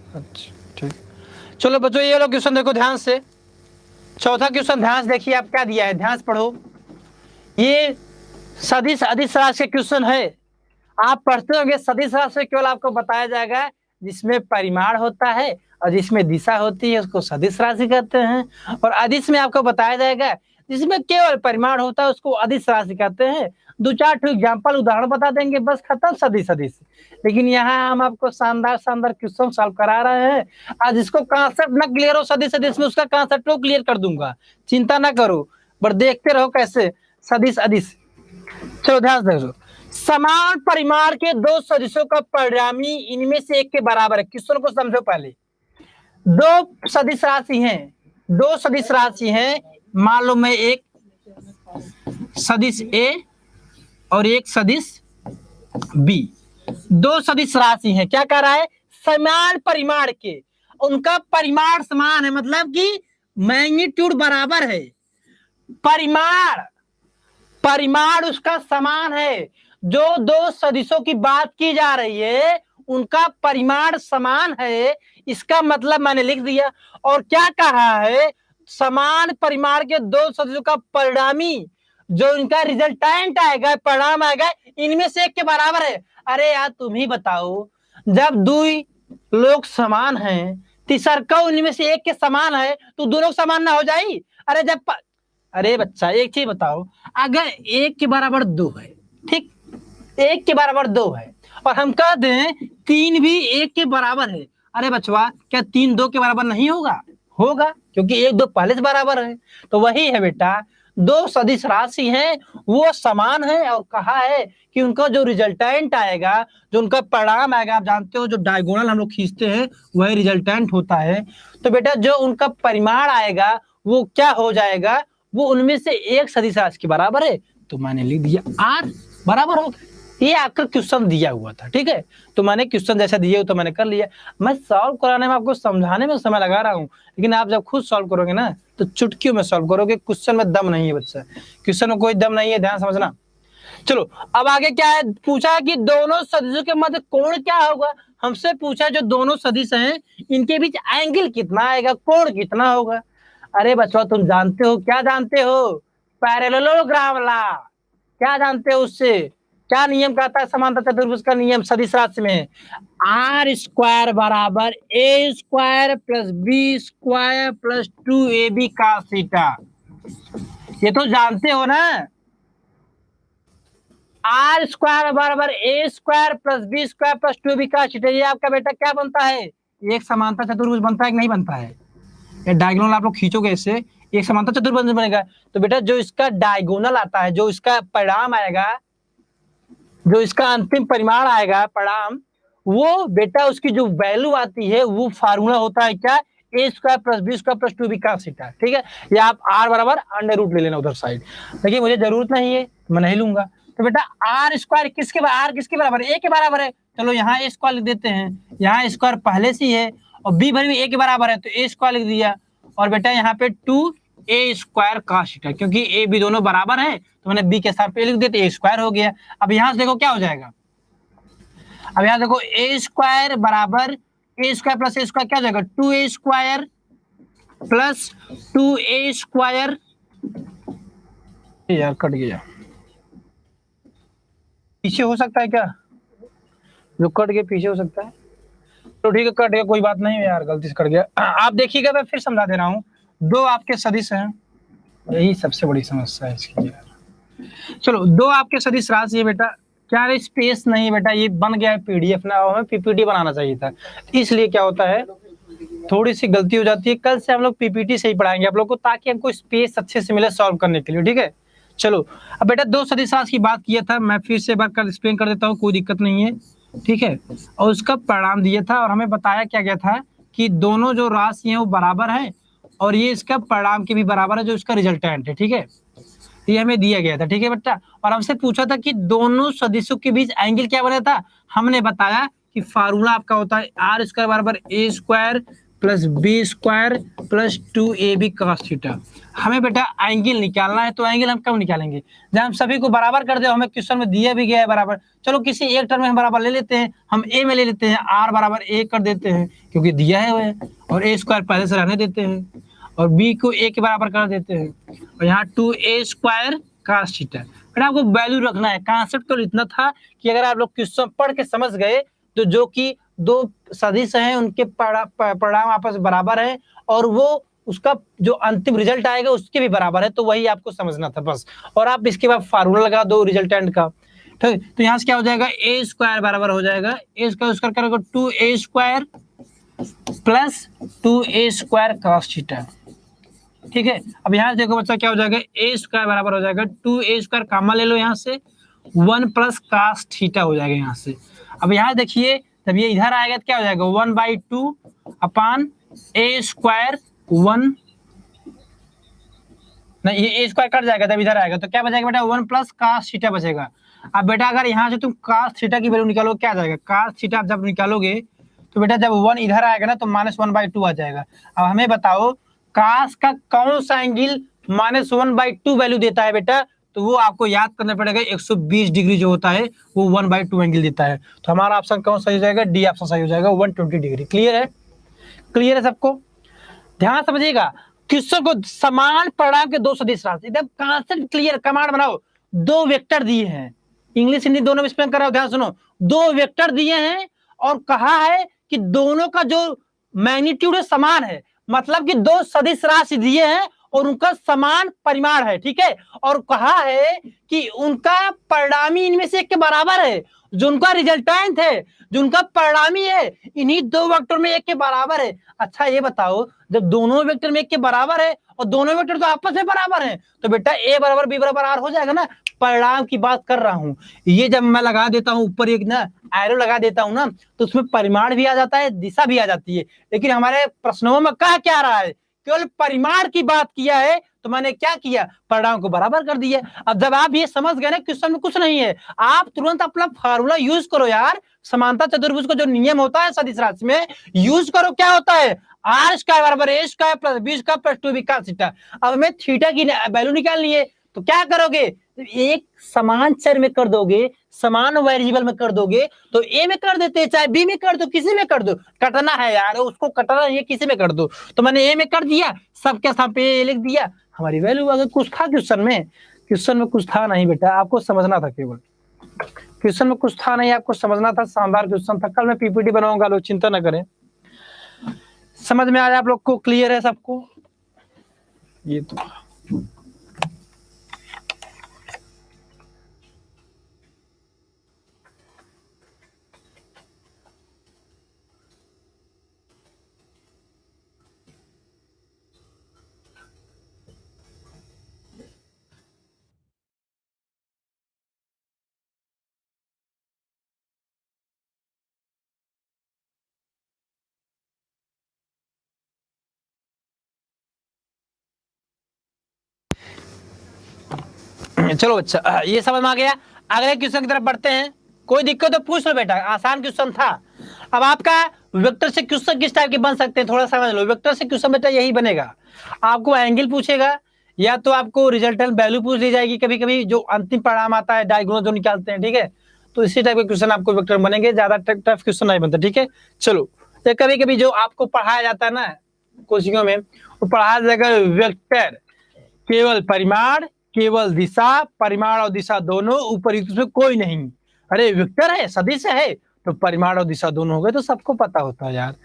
अच्छा ठीक, चलो बच्चों ये लोग क्वेश्चन देखो ध्यान से। चौथा क्वेश्चन ध्यान से देखिए, आप क्या दिया है, ध्यान से पढ़ो। ये सदिश अदिश राशि का क्वेश्चन है। आप पढ़ते होंगे सदिश राशि केवल आपको बताया जाएगा जिसमें परिमाण होता है और जिसमें दिशा होती है उसको सदिश राशि कहते हैं। और अदिश में आपको बताया जाएगा जिसमें केवल परिमाण होता है उसको अदिश राशि कहते हैं। दो चार एग्जाम्पल उदाहरण बता देंगे, बस खत्म सदिश अदिश। लेकिन यहाँ हम आपको शानदार शानदार क्वेश्चन सॉल्व करा रहे हैं। आज इसको कांसेप्ट ना क्लियर हो सदिश अदिश में, उसका कांसेप्ट क्लियर कर दूंगा, चिंता ना करो, बट देखते रहो कैसे सदिश अदिश। चलो ध्यान से देखो, समान परिमाण के दो सदिशों का परिणामी इनमें से एक के बराबर है। क्वेश्चन को समझो पहले। दो सदिश राशि हैं, दो सदिश राशि हैं, मान लो मैं एक सदिश ए और एक सदिश बी, दो सदिश राशि हैं। क्या कह रहा है? समान परिमाण के, उनका परिमाण समान है, मतलब कि मैग्नीट्यूड बराबर है। परिमाण, परिमाण उसका समान है। जो दो सदिशों की बात की जा रही है उनका परिमाण समान है, इसका मतलब मैंने लिख दिया। और क्या कहा है? समान परिमाण के दो सदिशों का परिणामी, जो इनका रिजल्टेंट आएगा, परिणाम आएगा, इनमें से एक के बराबर है। अरे यार तुम ही बताओ, जब दो लोग समान हैं, तीसरका उनमें से एक के समान है, तो दोनों समान ना हो जाए? अरे जब अरे बच्चा एक चीज बताओ, अगर एक के बराबर दो है, ठीक, एक के बराबर दो है, और हम कह दें तीन भी एक के बराबर है, अरे बचवा क्या तीन दो के बराबर नहीं होगा? होगा, क्योंकि एक दो पहले से बराबर है। तो वही है बेटा, दो सदिश राशि हैं, वो समान है, और कहा है कि उनका जो रिजल्टेंट आएगा, जो उनका परिणाम आएगा, आप जानते हो जो डायगोनल हम लोग खींचते हैं वही रिजल्टेंट होता है। तो बेटा जो उनका परिमाण आएगा वो क्या हो जाएगा? वो उनमें से एक सदिश राशि के बराबर है। तो मैंने लिख दिया आर बराबर हो गया। ये आपका क्वेश्चन दिया हुआ था, ठीक है, तो मैंने क्वेश्चन जैसा दिया तो मैंने कर लिया। मैं सॉल्व कराने में, आपको समझाने में समय लगा रहा हूँ, लेकिन आप जब खुद सॉल्व करोगे ना तो चुटकियों में सॉल्व करोगे। क्वेश्चन में दम नहीं है बच्चा, क्वेश्चन में कोई दम नहीं है, ध्यान समझना। चलो अब आगे क्या है? पूछा कि दोनों सदिशों के मध्य कोण क्या होगा। हमसे पूछा जो दोनों सदिश हैं इनके बीच एंगल कितना आएगा, कोण कितना होगा। अरे बच्चों तुम जानते हो, क्या जानते हो? पैरेललोग्राम ला, क्या जानते हो उससे? क्या नियम कहता है समांतर चतुर्भुज का नियम सदिश राशि में? आर स्क्वायर बराबर a square plus b square plus 2ab cos theta. ये तो जानते हो ना, आर स्क्वायर बराबर a square plus b square plus 2ab cos theta. ये आपका बेटा क्या बनता है? एक समांतर चतुर्भुज बनता है कि नहीं बनता है? ये डायगोनल आप लोग खींचोगे इससे एक समांतर चतुर्भुज बनेगा। तो बेटा जो इसका डायगोनल आता है, जो इसका परिणाम आएगा, जो इसका अंतिम परिमाण आएगा परिणाम, वो बेटा उसकी जो वैल्यू आती है वो फार्मूला होता है क्या? A square plus b square plus 2ab cos theta. ठीक है, या आप आर बराबर अंडर रूट ले लेना उधर साइड। देखिए मुझे जरूरत नहीं है, मैं नहीं लूंगा। तो बेटा आर स्क्वायर किसके आर किसके बराबर है? ए के बराबर है। चलो यहाँ ए स्क्वायर लिख देते हैं, यहाँ स्क्वायर पहले से ही है और बी भर भी ए के बराबर है तो ए स्क्वायर लिख दिया। और बेटा यहाँ पे 2a स्क्वायर cos थीटा, क्योंकि ए बी दोनों बराबर है तो मैंने बी के साथ पे लिख दिया तो ए स्क्वायर हो गया। अब यहाँ से देखो क्या हो जाएगा, अब यहाँ देखो ए स्क्वायर बराबर a square plus A square क्या हो जाएगा? 2a square plus 2a square. यार कट गया, पीछे हो सकता है क्या? जो कट गया पीछे हो सकता है, तो ठीक है कट गया, कोई बात नहीं यार, गलती से कट गया। आप देखिएगा, मैं फिर समझा दे रहा हूँ। दो आपके सदिश हैं, यही सबसे बड़ी समस्या है इसकी यार। चलो दो आपके सदिश राशि है बेटा, क्या है स्पेस नहीं बेटा, ये बन गया है पीडीएफ ना, हमें पीपीटी बनाना चाहिए था, इसलिए क्या होता है थोड़ी सी गलती हो जाती है। कल से हम लोग पीपीटी से ही पढ़ाएंगे आप लोग को, ताकि हमको स्पेस अच्छे से मिले सॉल्व करने के लिए, ठीक है। चलो अब बेटा दो सदिश राशि की बात किया था, मैं फिर से एक बार एक्सप्लेन कर देता हूँ, कोई दिक्कत नहीं है, ठीक है। और उसका परिणाम दिया था और हमें बताया क्या गया था कि दोनों जो राशि हैं वो बराबर है और ये इसका परिणाम के भी बराबर है जो इसका रिजल्टेंट है, ठीक है, ये हमें दिया गया था, ठीक है बेटा। और हमसे पूछा था कि दोनों सदिशों के बीच एंगल क्या बना था, हमने बताया कि फार्मूला आपका होता है आर स्क्वायर बराबर a square plus b square plus 2ab cos theta. हमें बेटा एंगल निकालना है, तो एंगल हम कब निकालेंगे? जब हम सभी को बराबर कर दे, हमें क्वेश्चन में दिया भी गया है बराबर। चलो किसी एक टर्म में हम बराबर ले लेते हैं, हम ए में ले लेते हैं, आर बराबर ए कर देते हैं क्योंकि दिया है वह, और ए स्क्वायर पहले से रहने देते हैं और बी को ए के बराबर कर देते हैं, और यहाँ 2a स्क्वायर cos थीटा। बेटा आपको वैल्यू रखना है, कॉन्सेप्ट तो इतना था कि अगर आप लोग क्वेश्चन पढ़ के समझ गए तो जो कि दो सदिश हैं उनके परिणाम आपस में बराबर है और वो उसका जो अंतिम रिजल्ट आएगा उसके भी बराबर है, तो वही आपको समझना था बस। और आप इसके बाद फार्मूला लगा दो रिजल्टेंट का, ठीक। तो यहाँ से क्या हो जाएगा, ए स्क्वायर बराबर हो जाएगा ए स्क्वायर करेगा 2a square plus 2a square cos theta, ठीक है। अब यहाँ से देखो बच्चा क्या हो जाएगा, ए स्क्वायर बराबर हो जाएगा 2a स्क्वायर, कामा ले लो यहाँ से, 1 प्लस कास थीटा हो जाएगा यहाँ से। अब यहाँ देखिए जब ये इधर आएगा तो क्या हो जाएगा 1/2 अपान ए स्क्वायर 1, नहीं ये ए स्क्वायर कट जाएगा तब इधर आएगा तो क्या बचेगा बेटा 1 प्लस कास थीटा बचेगा। अब बेटा अगर यहाँ से तुम कास थीटा की वैल्यू निकालो क्या आ जाएगा, कास थीटा जब निकालोगे तो बेटा जब 1 इधर आएगा ना तो -1/2 आ जाएगा। अब हमें बताओ कास का कौन सा एंगल -1/2 वैल्यू देता है बेटा, तो वो आपको याद करना पड़ेगा 120 डिग्री जो होता है वो 1/2 एंगल देता है। तो हमारा ऑप्शन कौन सही हो जाएगा, डी ऑप्शन सही हो जाएगा 120 डिग्री। क्लियर है, क्लियर है सबको, ध्यान समझिएगा। क्वेश्चन को समान परिणाम के दो सदिश राशि एकदम कॉन्सेप्ट क्लियर, कमांड बनाओ। दो वेक्टर दिए हैं, इंग्लिश हिंदी दोनों में स्पेल कराओ, ध्यान सुनो। दो वेक्टर दिए हैं और कहा है कि दोनों का जो मैग्नीट्यूड है समान है, मतलब कि दो सदिश राशि दिए हैं और उनका समान परिमाण है, ठीक है। और कहा है कि उनका परिणामी इनमें से एक के बराबर है, जो उनका रिजल्टेंट है, जो उनका परिणामी है इन्हीं दो वेक्टर में एक के बराबर है। अच्छा ये बताओ जब दोनों वेक्टर में एक के बराबर है और दोनों वेक्टर तो आपस में बराबर हैं तो बेटा ए बराबर बी बराबर आर हो जाएगा ना। परिणाम की बात कर रहा हूं, ये जब मैं लगा देता हूं ऊपर एक ना एरो लगा देता हूं ना तो उसमें परिमाण भी आ जाता है, दिशा भी आ जाती है। लेकिन हमारे प्रश्नों में कहा क्या रहा है, केवल परिमाण की बात किया है तो मैंने क्या किया, परिणाम को बराबर कर दिया। अब जब आप ये समझ गए ना क्वेश्चन में कुछ नहीं है, आप तुरंत अपना फार्मूला यूज करो यार। समानता चतुर्भुज का जो नियम होता है सदिश राशि में यूज करो, क्या होता है आर स्क्वायर बराबर a square plus b square plus 2b cos theta. अब हमें थीटा की वैल्यू निकालनी है तो क्या करोगे, एक समान चर में कर दोगे, समान वेरिएबल में कर दोगे तो ए में कर देते चाहे बी में कर दो, किसी में कर दो, कटना है यार उसको कटना है किसी में कर दो। तो मैंने ए में कर दिया, सब के साथ पे लिख दिया, हमारी वैल्यू अगर कुछ था क्वेश्चन में, क्वेश्चन में कुछ था नहीं बेटा, आपको समझना था, केवल क्वेश्चन में कुछ था नहीं, आपको समझना था। शानदार क्वेश्चन था, कल मैं पीपीटी बनाऊंगा, लोग चिंता न करें। समझ में आया आप लोग को, क्लियर है सबको। ये तो चलो अच्छा ये समझ में आ गया। अगले क्वेश्चन की तरफ बढ़ते हैं। कोई दिक्कत तो पूछ लो बेटा, आसान क्वेश्चन था। अब आपका वेक्टर से क्वेश्चन किस टाइप के बन सकते हैं थोड़ा समझ लो। वेक्टर से क्वेश्चन बेटा यही बनेगा, आपको एंगल पूछेगा या तो आपको रिजल्टेंट वैल्यू पूछ ली जाएगी, कभी कभी जो अंतिम परिणाम आता है डायगोनल जो निकालते हैं, ठीक है। तो इसी टाइप के क्वेश्चन आपको वेक्टर बनेंगे, ज्यादा टफ क्वेश्चन नहीं बनता, ठीक है। चलो कभी कभी जो आपको पढ़ाया जाता है ना कोचिंगों में, वो पढ़ाया जाएगा वेक्टर केवल परिमाण, केवल दिशा, परिमाण और दिशा दोनों, ऊपर उसमें कोई नहीं। अरे वेक्टर है, सदिश है तो परिमाण और दिशा दोनों हो गए, तो सबको पता होता है यार।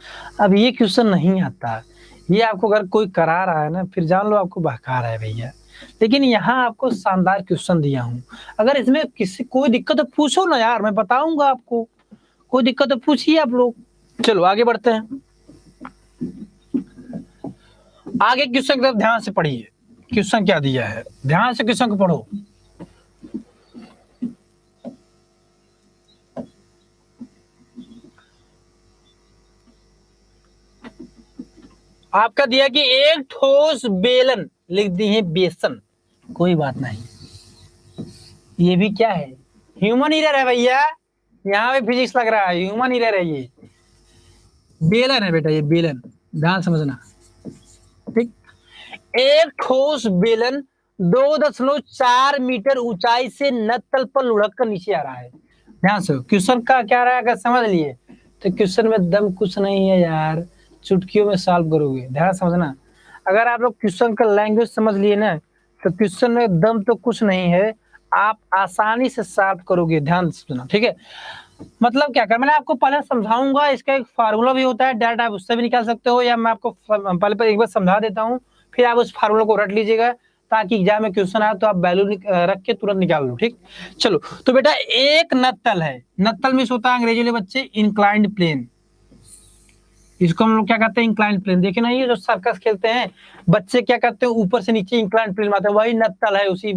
अब ये क्वेश्चन नहीं आता, ये आपको अगर कोई करा रहा है ना फिर जान लो आपको बहका रहा है भैया। लेकिन यहाँ आपको शानदार क्वेश्चन दिया हूँ, अगर इसमें किसी कोई दिक्कत तो पूछो ना यार, मैं बताऊंगा आपको, कोई दिक्कत तो पूछिए आप लोग। चलो आगे बढ़ते हैं, आगे क्वेश्चन की तरफ ध्यान से पढ़िए। क्वेश्चन क्या दिया है, ध्यान से क्वेश्चन को पढ़ो। आपका दिया कि एक ठोस बेलन, लिख दी है बेसन, कोई बात नहीं, ये भी क्या है ह्यूमन ईरर है भैया, यहाँ पे फिजिक्स लग रहा है, ह्यूमन ईरर है, ये बेलन है बेटा, ये बेलन, ध्यान समझना, ठीक। एक ठोस बेलन 2.4 मीटर ऊंचाई से नतल पर लुढ़क कर नीचे आ रहा है। ध्यान से क्वेश्चन का क्या रहा है अगर समझ लिए तो क्वेश्चन में दम कुछ नहीं है यार, चुटकियों में सॉल्व करोगे, ध्यान समझना। अगर आप लोग क्वेश्चन का लैंग्वेज समझ लिए ना तो क्वेश्चन में दम तो कुछ नहीं है, आप आसानी से सॉल्व करोगे, ध्यान समझना, ठीक है। मतलब क्या कर, मैंने आपको पहले समझाऊंगा, इसका एक फार्मूला भी होता है, डायरेक्ट आप उससे भी निकाल सकते हो, या मैं आपको पहले एक बार समझा देता हूँ फिर आप उस फार्मूला को रट लीजिएगा ताकि एग्जाम में क्वेश्चन आए तो आप वैल्यू रख के तुरंत निकाल लो, ठीक। चलो तो बेटा एक नत्तल है, नत्तल में होता है अंग्रेजी में बच्चे इंक्लाइंड प्लेन, इसको हम लोग क्या कहते हैं, इंक्लाइन प्लेन। देखिए ना, ये जो सर्कस खेलते हैं बच्चे, क्या करते हैं, ऊपर से नीचे इंक्लाइन प्लेन में आते हैं, वही नत्तल है, उसी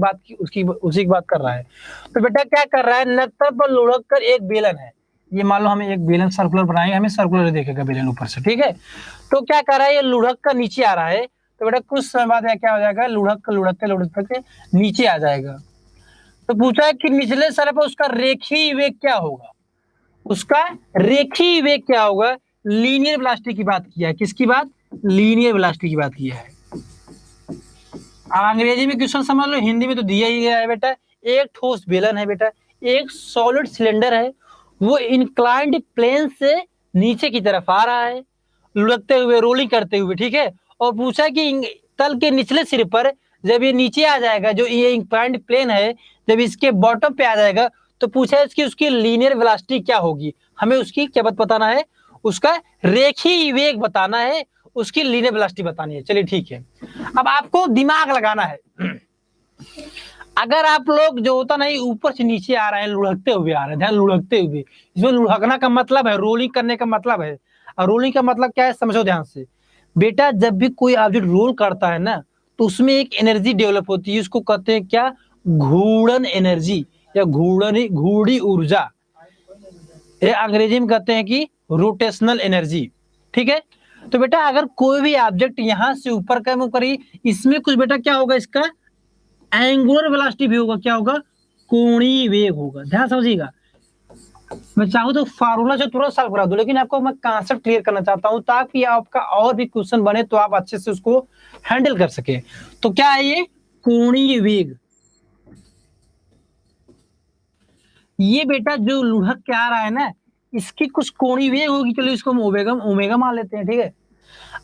की बात कर रहा है। तो बेटा क्या कर रहा है, नत्तल पर लुढ़क कर एक बेलन है, ये मान लो हमें एक बेलन सर्कुलर बनाएंगे, हमें सर्कुलर देखेगा बेलन ऊपर से, ठीक है। तो क्या कर रहा है, ये लुढ़क कर नीचे आ रहा है, तो बेटा कुछ समय बाद क्या हो जाएगा, लुढ़क के नीचे आ जाएगा। तो पूछा है कि निचले सर पर उसका रेखीय वेग क्या होगा, उसका रेखीय वेग क्या होगा। लीनियर वेलोसिटी की बात किया है, किसकी बात, लीनियर वेलोसिटी की बात किया है। अंग्रेजी में क्वेश्चन समझ लो, हिंदी में तो दिया ही गया है बेटा। एक ठोस बेलन है बेटा, एक सॉलिड सिलेंडर है, वो इंक्लाइंड प्लेन से नीचे की तरफ आ रहा है, लुढ़कते हुए, रोलिंग करते हुए, ठीक है। और पूछा कि तल के निचले सिरे पर जब ये नीचे आ जाएगा, जो ये इंक्लाइंड प्लेन है, जब इसके बॉटम पे आ जाएगा, तो पूछा है इसकी उसकी लीनियर वेलोसिटी क्या होगी। हमें उसकी क्या बताना है, उसका रेखीय वेग बताना है, उसकी लीनियर वेलोसिटी बतानी है। चलिए ठीक है, अब आपको दिमाग लगाना है। अगर आप लोग जो होता नहीं, ऊपर से नीचे आ रहे हैं, लुढ़कते हुए आ रहे हैं, ध्यान, लुढ़कते हुए, इसमें लुढ़कना का मतलब है, रोलिंग करने का मतलब है। और रोलिंग का मतलब क्या है, समझो ध्यान से बेटा। जब भी कोई ऑब्जेक्ट रोल करता है ना, तो उसमें एक एनर्जी डेवलप होती है, उसको कहते हैं क्या, घूर्णन एनर्जी या घूर्णी ऊर्जा, ये अंग्रेजी में कहते हैं कि रोटेशनल एनर्जी, ठीक है। तो बेटा अगर कोई भी ऑब्जेक्ट यहां से ऊपर का मूव करी, इसमें कुछ बेटा क्या होगा, इसका एंगुलर वेलोसिटी भी होगा, क्या होगा, कोणीय वेग होगा। ध्यान समझिएगा, मैं चाहूँ तो फार्मूला से तुरंत सॉल्व करा दूं, लेकिन आपको मैं कॉन्सेप्ट क्लियर करना चाहता हूं, ताकि आपका और भी क्वेश्चन बने तो आप अच्छे से उसको हैंडल कर सके। तो क्या है ये, कोणीय वेग। ये बेटा जो लुढ़क के आ रहा है ना, इसकी कुछ कोणीय वेग होगी, चलो इसको हम ओमेगा मान लेते हैं, ठीक है।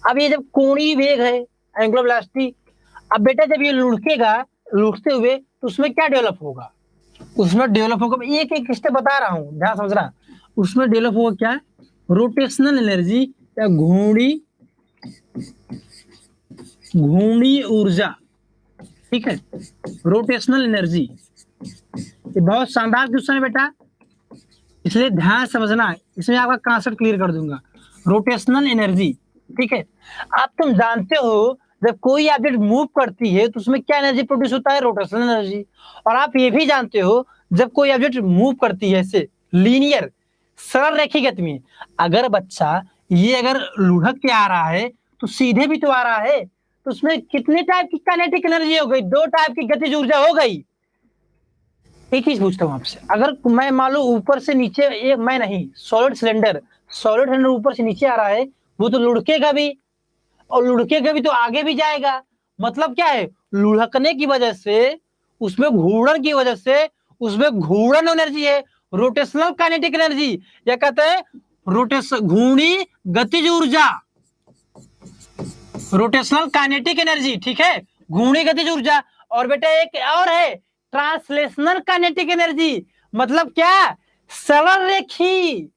अब ये जब कोणीय वेग है, एंगुलर वेलोसिटी, अब बेटा जब ये लुढ़केगा, लुढ़कते हुए, तो उसमें क्या डेवलप होगा, उसमें डेवलप होगा, एक एक स्टेप बता रहा हूं, ध्यान समझना। उसमें डेवलप होगा क्या, रोटेशनल एनर्जी या घूर्णी ऊर्जा, ठीक है, रोटेशनल एनर्जी। ये बहुत शानदार क्वेश्चन है बेटा, इसलिए ध्यान समझना, इसमें आपका कॉन्सेप्ट क्लियर कर दूंगा। रोटेशनल एनर्जी, ठीक है। अब तुम जानते हो जब कोई ऑब्जेक्ट मूव करती है तो उसमें क्या एनर्जी प्रोड्यूस होता है, रोटेशनल एनर्जी। और आप ये भी जानते हो जब कोई ऑब्जेक्ट मूव करती है ऐसे लीनियर सरल रेखी गति में, अगर बच्चा ये अगर लुढ़क के आ रहा है तो सीधे भी तो आ रहा है, तो उसमें कितने टाइप की काइनेटिक एनर्जी हो गई, दो टाइप की गतिज ऊर्जा हो गई। एक चीज पूछता हूँ आपसे, अगर मैं मान लो ऊपर से नीचे, एक मैं नहीं, सॉलिड सिलेंडर ऊपर से नीचे आ रहा है, वो तो लुढ़केगा भी, और लुढ़केगा भी तो आगे भी जाएगा। मतलब क्या है, लुढ़कने की वजह से, उसमें घूर्णन की वजह से, उसमें घूर्णन एनर्जी है, रोटेशनल काइनेटिक एनर्जी, या कहते हैं रोटेशन घूर्णी गतिज ऊर्जा, रोटेशनल काइनेटिक एनर्जी, ठीक है, घूर्णी गतिज ऊर्जा। और बेटा एक और है, ट्रांसलेशनल काइनेटिक एनर्जी, मतलब क्या, सरल रेखी,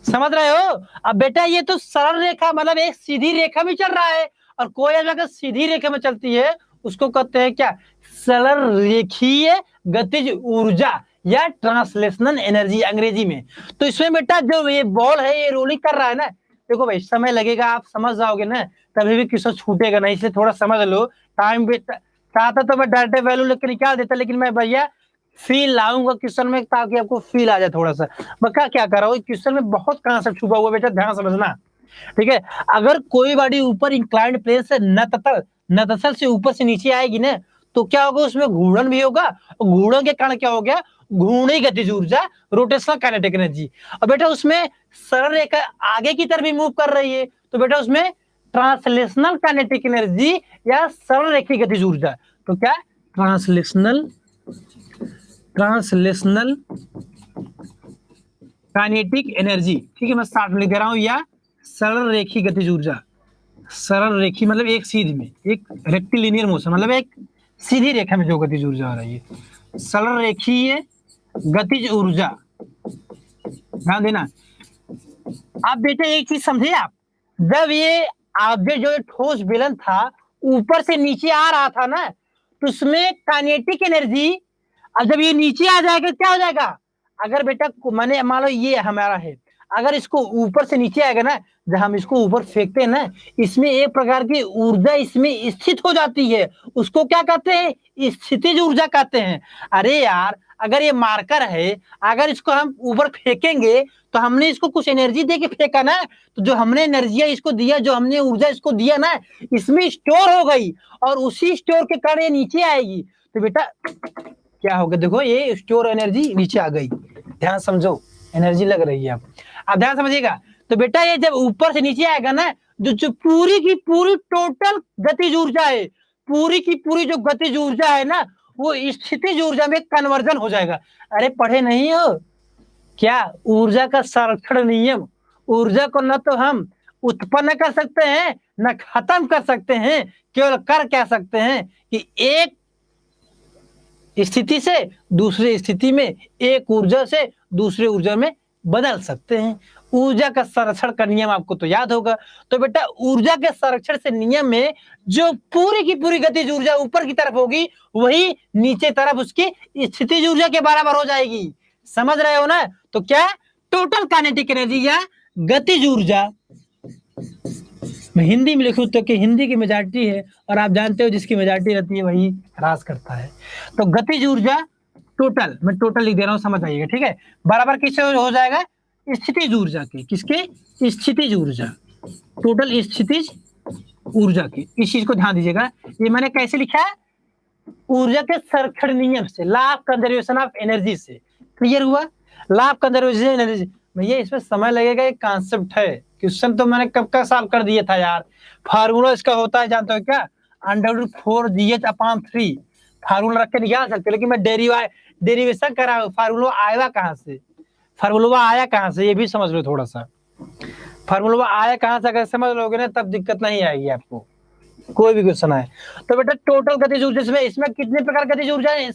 समझ रहे हो। अब बेटा ये तो सरल रेखा, मतलब एक सीधी रेखा में चल रहा है, और कोई अगर सीधी रेखा में चलती है उसको कहते हैं क्या, सरल रेखीय गतिज ऊर्जा या ट्रांसलेशनल एनर्जी अंग्रेजी में। तो इसमें बेटा जो ये बॉल है, ये रोलिंग कर रहा है ना, देखो भाई समय लगेगा, आप समझ जाओगे ना, तभी भी क्वेश्चन छूटेगा नहीं, इसलिए थोड़ा समझ लो। टाइम भी चाहता तो मैं डायरेक्ट वैल्यू लेकर निकाल देता, लेकिन मैं भैया फील लाऊंगा क्वेश्चन में, ताकि आपको फील आ जाए थोड़ा सा। मैं क्या कर रहा हूँ, क्वेश्चन में बहुत कॉन्सेप्ट छुपा हुआ बेटा, ध्यान समझना, ठीक है। अगर कोई बॉडी ऊपर इंक्लाइंड प्लेन से नतसल से ऊपर से नीचे आएगी ना, तो क्या होगा, उसमें घूर्णन भी होगा, और घूर्णन के कारण क्या हो गया, घूर्णी गतिज ऊर्जा, रोटेशनल काइनेटिक एनर्जी। और बेटा उसमें सरल रेखा आगे की तरफ भी मूव कर रही है, तो बेटा उसमें ट्रांसलेशनल काइनेटिक एनर्जी या सरल रेखी गतिज ऊर्जा। तो क्या, ट्रांसलेशनल काइनेटिक एनर्जी, ठीक है, मैं साथ में लिख दे रहा हूं, या सरल रेखी गतिज ऊर्जा। सरल रेखी मतलब एक सीधी में, एक रेक्टिलिनियर मोशन, मतलब एक सीधी रेखा में जो गतिज ऊर्जा आ रही है, सरल रेखीय गतिज ऊर्जा। ध्यान देना। अब बेटे एक चीज समझे आप, जब ये ऑब्जेक्ट जो ठोस बेलन था ऊपर से नीचे आ रहा था ना, तो उसमें काइनेटिक एनर्जी, अब जब ये नीचे आ जाएगा क्या हो जाएगा, अगर बेटा मैंने मान लो ये हमारा है, अगर इसको ऊपर से नीचे आएगा ना, जब हम इसको ऊपर फेंकते हैं ना, इसमें एक प्रकार की ऊर्जा इसमें स्थित हो जाती है, उसको क्या कहते हैं? स्थितिज ऊर्जा कहते हैं। अरे यार, अगर ये मार्कर है, अगर इसको हम ऊपर फेंकेंगे तो हमने इसको कुछ एनर्जी दे के फेंका ना, तो जो हमने एनर्जी इसको दिया, जो हमने ऊर्जा इसको दिया ना, इसमें स्टोर हो गई और उसी स्टोर के कारण ये नीचे आएगी। तो बेटा क्या होगा? देखो ये स्टोर एनर्जी नीचे आ गई, ध्यान समझो, एनर्जी लग रही है। अब ध्यान समझिएगा। तो बेटा ये जब ऊपर से नीचे आएगा ना, जो पूरी की पूरी टोटल गतिज ऊर्जा है, पूरी की पूरी जो गतिज ऊर्जा है ना, वो स्थितिज ऊर्जा में कन्वर्जन हो जाएगा। अरे पढ़े नहीं हो क्या? ऊर्जा का संरक्षण नियम। ऊर्जा को न तो हम उत्पन्न कर सकते हैं न खत्म कर सकते हैं, केवल कर क्या सकते हैं कि एक स्थिति से दूसरी स्थिति में, एक ऊर्जा से दूसरी ऊर्जा में बदल सकते हैं। ऊर्जा का संरक्षण का नियम आपको तो याद होगा। तो बेटा ऊर्जा के संरक्षण से नियम में जो पूरी की पूरी गतिज ऊर्जा ऊपर की तरफ होगी, वही नीचे तरफ उसकी स्थितिज ऊर्जा के बराबर हो जाएगी। समझ रहे हो ना? तो क्या? टोटल काइनेटिक एनर्जी या गतिज ऊर्जा। मैं हिंदी में लिखूं तो कि हिंदी की मेजॉरिटी है, और आप जानते हो जिसकी मेजॉरिटी रहती है वही ह्रास करता है। तो गतिज ऊर्जा टोटल, मैं टोटल लिख दे रहा हूं, समझ आइएगा, ठीक है? बराबर किससे हो जाएगा? स्थितिज ऊर्जा के। किसके? स्थितिज ऊर्जा। टोटल स्थितिज ऊर्जा की। इस चीज को ध्यान दीजिएगा। ये मैंने कैसे लिखा है? ऊर्जा के संरक्षण नियम से, law of conservation of energy से। क्लियर हुआ? Law of conservation energy. भैया इसमें समय लगेगा, एक कॉन्सेप्ट है। क्वेश्चन तो मैंने कब का सॉल्व कर दिया था यार। फार्मूला इसका होता है, जानते हो क्या? √4GH/3 फार्मूला रख के निकाल सकते, लेकिन मैं डेरिवेशन करा हूं। फार्मूला आया कहां से? फार्मूला आया कहां से, ये भी समझ लो थोड़ा सा। फार्मूला आया कहां से अगर समझ लोगे ना, तब दिक्कत नहीं आएगी आपको, कोई भी क्वेश्चन आए। तो बेटा टोटल गतिज ऊर्जा, इसमें कितने प्रकार गतिज ऊर्जा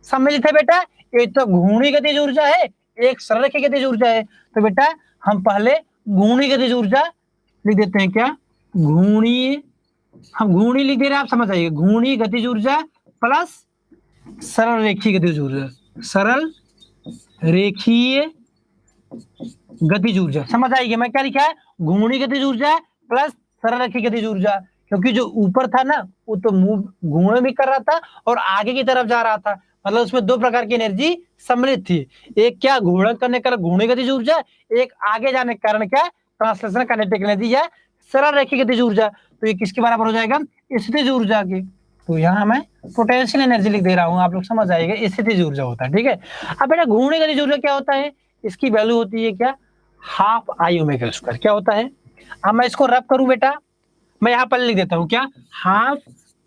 सम्मिलित है बेटा? एक तो घूर्णी गतिज ऊर्जा है, एक सरलरेखीय गतिज ऊर्जा है। तो बेटा हम पहले घूर्णी गतिज ऊर्जा लिख देते हैं। क्या? घूर्णी, हम घूर्णी लिख दे रहे हैं, आप समझ आइए। घूर्णी गतिज ऊर्जा प्लस सरल रेखीय गतिज ऊर्जा। सरल रेखीय गतिज ऊर्जा, समझ आएगी। मैं क्या लिखा है? घूर्णी गतिज ऊर्जा प्लस सरल रेखीय गतिज ऊर्जा। क्योंकि जो ऊपर था ना, वो तो मूव घूर्ण भी कर रहा था और आगे की तरफ जा रहा था, मतलब उसमें दो प्रकार की एनर्जी सम्मिलित थी। एक क्या? घूर्णन करने का घूर्णी गतिज ऊर्जा, एक आगे जाने के कारण क्या? ट्रांसलेशनल काइनेटिक एनर्जी या सरल रेखीय गतिज ऊर्जा। तो ये किसके बराबर हो जाएगा? स्थितिज ऊर्जा के। तो यहाँ मैं पोटेंशियल एनर्जी लिख दे रहा हूँ, आप लोग समझ आएगा। स्थितिज ऊर्जा होता है, ठीक है? अब बेटा घूर्णी गतिज ऊर्जा क्या होता है? इसकी वैल्यू होती है क्या? ½I⍵²। क्या होता है? अब मैं इसको रब करूं बेटा, मैं यहाँ पर लिख देता हूँ। क्या? ½